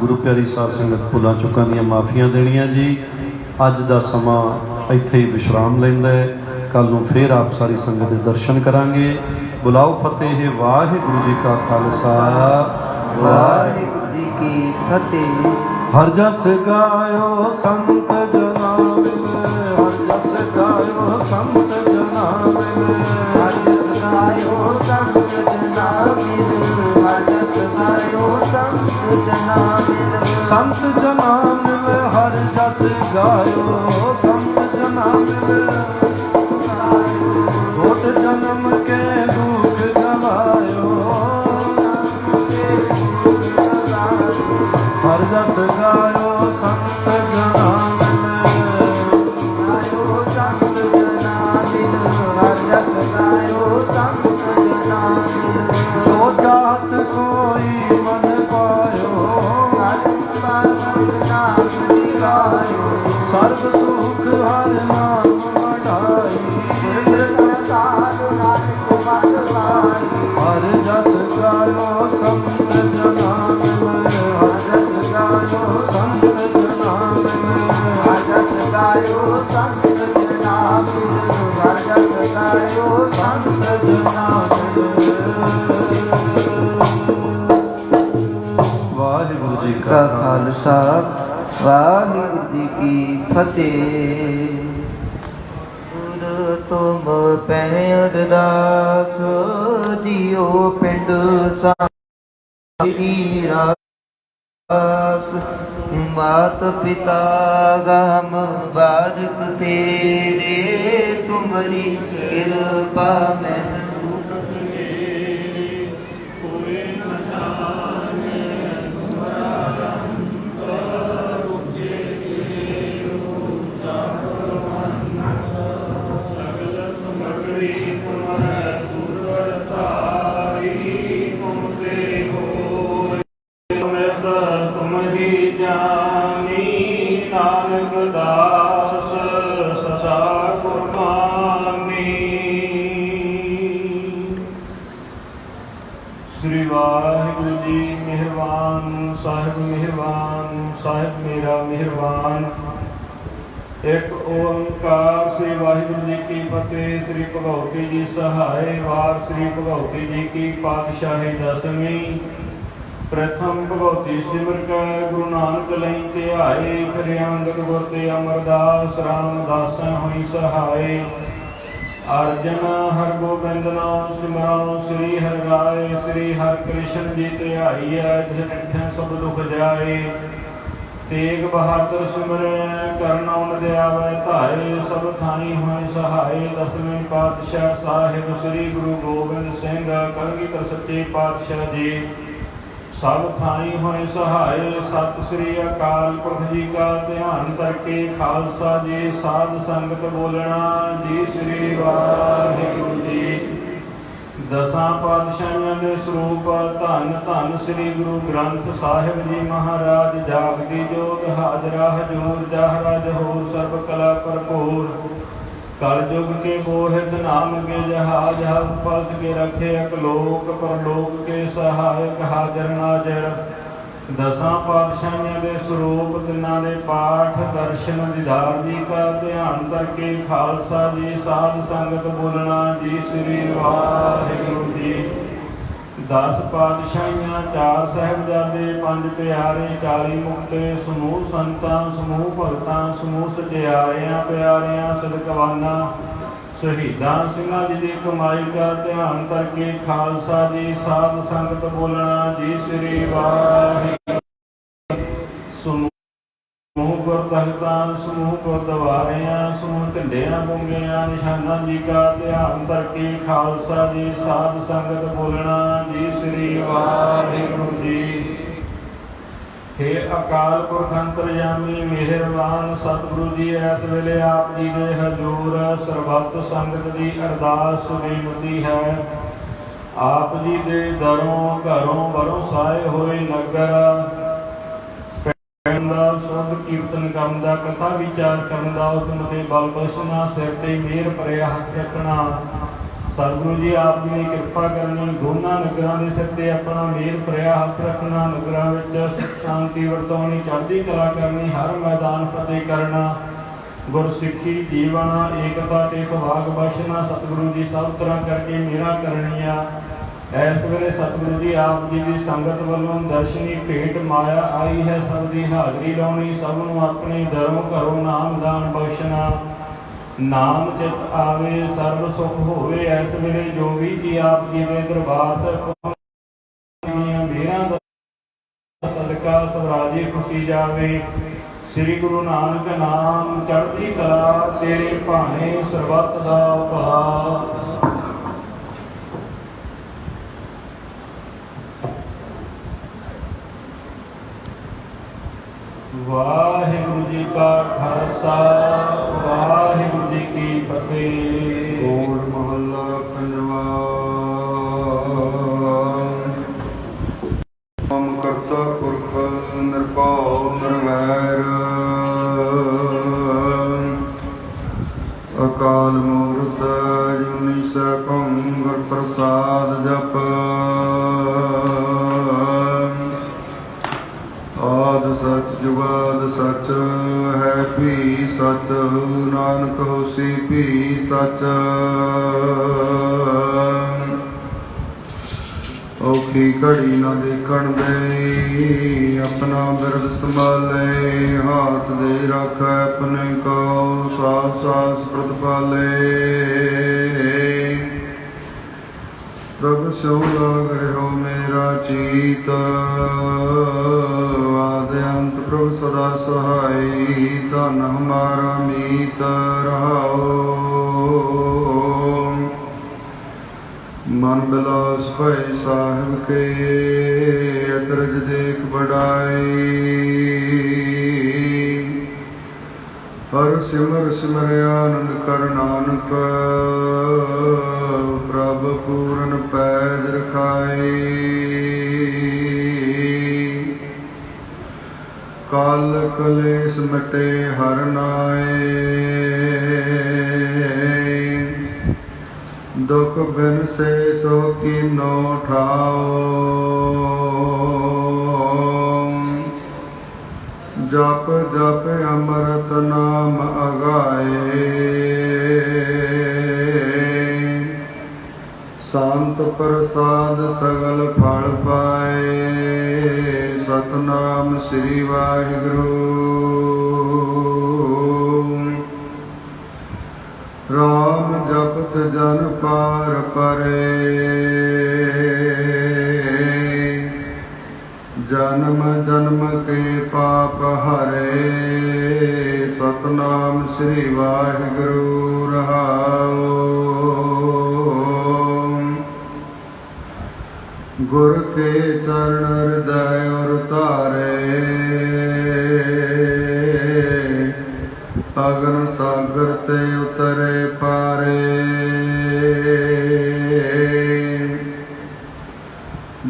गुरु प्यारी साध संगत भुलां चुकां ਦੀਆਂ ਮਾਫੀਆਂ ਦੇਣੀਆਂ ਜੀ। ਅੱਜ ਦਾ ਸਮਾਂ ਇੱਥੇ ਹੀ ਵਿਸ਼ਰਾਮ ਲੈਂਦਾ ਹੈ। ਕੱਲ ਨੂੰ ਫੇਰ ਆਪ ਸਾਰੀ ਸੰਗਤ ਦੇ ਦਰਸ਼ਨ ਕਰਾਂਗੇ। ਬੁਲਾਓ ਫਤਿਹ ਵਾਹਿਗੁਰੂ ਜੀ ਕਾ ਖਾਲਸਾ ਵਾਹਿਗੁਰੂ ਜੀ ਕੀ ਫਤਿਹ। ਹਰ ਜਸ ਗਾਇਓ ਸੰਤ ਜਨਾਂ ਮਿਲੇ ਹਰ ਜਸ ਗਾਇਓ ਸੰਤ ਜਨਾਂ ਮਿਲੇ ਹਰ ਜਸ ਗਾਇਓ ਸੰਤ ਜਨਾਂ ਮਿਲੇ ਹਰ ਜਸ ਗਾਇਓ ਸੰਤ ਜਨਾਂ ਮਿਲੇ। संत जना मिले हर जस गायो संत जना मिले घोट जन्म के दुख गवायो। हर जस गायो संत जना मिले गायो संत जਨਾਂ मिले हर जस गायो संत जਨਾਂ मिले। जो चाहत कोई मन पायो नाम गायो सर्व सुख हर नाम बढ़ायो। ਗਾਇਓ ਸੰਤ ਜਨਾ ਮਿਲ ਹਰ ਜਸ ਗਾਇਓ ਸੰਤ ਜਨਾ ਵਾਹਿਗੁਰੂ ਜੀ ਕਾ ਖਾਲਸਾ ਵਾਹਿਗੁਰੂ ਜੀ ਕੀ ਫਤਿਹ। ਗੁਰ ਤੁਮ ਪੈ ਅਰਦਾਸ ਜੀਓ ਪਿੰਡ ਸਾਰੀ ਰਾਸ ਮਾਤ ਪਿਤਾ ਗਮ ਬਾਰਿਕ ਤੇਰੇ ਤੁਮਰੀ ਕਿਰਪਾ ਮੈਂ श्री वाहिगुरु जी मेहरबान साहिब मेरा मेहरबान। एक ओंकार श्री वाहिगुरु जी की फतेह। श्री भगवती जी सहाय वार श्री भगवती जी की पातशाही दसवीं। प्रथम भगवती सिमर कै गुरु नानक लई ध्याए। फिर अंगद गुर ते अमरदास रामदास होई सहाय। अर्जन हर गोबिंद नाम सिमरन श्री हर राय। श्री हर कृष्ण जी ध्याईਐ जिन सब दुख जाए। तेग बहादुर सिमरै करन उन दयावै धाए। सब थाई होए सहाय। दसवें पातशाह साहिब श्री गुरु गोबिंद सिंह कलगीधर सच्चे पातशाह जी सब थाई होए सहाय। सत श्री अकाल पुरख जी का ध्यान करके खालसा जी साध संगत बोलना जी श्री वाहिगुरु जी। दसां पातशाहियां दे स्वरूप धन धन श्री गुरु ग्रंथ साहिब जी महाराज। जागदी जोत हाजरा हजूर जाहरा जहूर सर्व कला भरपूर। कल युग के बोहित नाम के जहाज हर पद के रखे अकलोक परलोक के सहायक हाजर नाजर। दसां पातशाहियां दे स्वरूप तिन्हां दे पाठ दर्शन दीदार जी का ध्यान करके खालसा जी साध संगत बोलना जी श्री वाहिगुरु जी। 10 पातशाहियां 4 साहिबजादे 5 प्यारे 40 मुक्ते समूह संतां समूह भगतां समूह सचियारियां प्यारियां सदकवाना शहीदां सिंहां जी की कमाई का ध्यान करके खालसा जी साध संगत बोलना जी श्री वाहिगुरू। समूह गुरदहतां समूह गुरद्वारियां समूह झंडियां बुंगियां निशानां जी का ध्यान करके खालसा जी साध संगत बोलना जी श्री वाहिगुरू जी। हे अकाल पुरख अंतरयामी मेहरबान सतगुरु जी इस वेले आप जी दे हजूर सरबत संगत की अरदास बेनती है। आप जी दे दरों घरों बरों साए होए नगर शुद्ध कीर्तन करन दा कथा विचार करन दा हुक्म ते बल बख्शना सिर ते मेहर भरिया हथ रखना। सतगुरु जी आप जी ने कृपा करनी। दोनों नगरां दे सिर ते अपना मेहर भरिया हथ रखना। नगरां विच सुख शांति वरताउणी चढ़दी कला करनी। हर मैदान फतेह करना। गुरसिੱਖੀ जीवन एकता ते सुभाग बख्शना। सतगुरु जी सब तरह करके मेहरां करनियां। इस वेले सतगुरु जी आप जी की संगत वालों दर्शनी भेंट माया आई है। सब की हाजरी लाउणी सब नूं अपने दरों घरों नाम दान बख्शना। नाम चित आवे सर्व सुख होवे। इस वेले जो भी जी आप जी के दरबार मेहरां दा सदका सवराजी खुशी जावे। श्री गुरु नानक नाम चढ़ती कला तेरे भाने सरबत दा भला। वाहिगुरु जी का खालसा वाहिगुरु जी की फतेह। होर महला पंजवा। ओम करता पुरख निरभउ निरवैर अकाल मूर्त जुनी सैभं गुर प्रसाद जप। आद सच जुगाद सच है भी सच नानक होसी भी सच औखी घड़ी न देखण दे अपना बिरद संभाले हाथ दे रख अपने को सास सास प्रतिपाले प्रभ स्यों लाग रहो मेरा चीत आदि अंत प्रभ सदा सहाई धन हमारा मीत रहाओ मन बिलास भय साहिब के अतरज देख बढ़ाई हर सिमर सिमर आनंद कर नानक प्रभ पूरन पैज रखाई काल कलेस मटे हर नाए दुख बिन से सो कीनो ठाओ जप जप अमृत नाम अगाए शांत प्रसाद सगल फल पाए सतनाम श्री वाहिगुरु राम जपत जन पार परे जन्म जन्म के पाप हरे सतनाम श्री वाहिगुरु रहाओ गुर के चरण हृदय और तारे अगन सागर ते उतरे पारे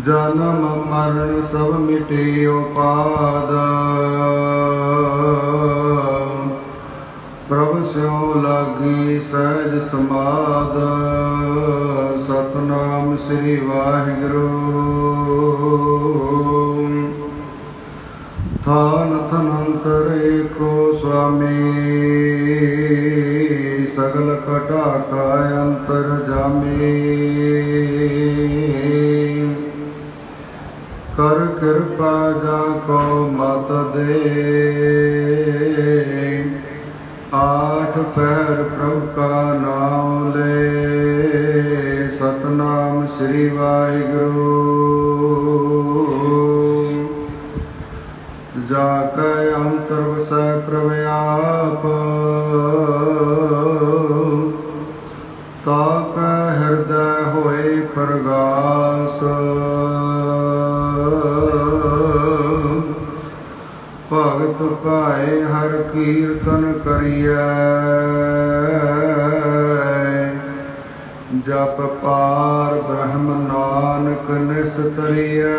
जन्म मरण सब मिटियो पाद प्रभ स्यों लागी सहज समाद सतनाम श्री वाहिगुरु थान थनंतर एको स्वामी सगल कटा का अंतर जामी कर कृपा जाको मत दे आठ पैर प्रभु का नाम ले सतनाम श्री वाहिगुरु जाकै अंतर वसै प्रव्याप ताकै हृदय होए प्रगास भगत पाए हर कीर्तन करिए जप पार ब्रह्म नानक निस्तरिए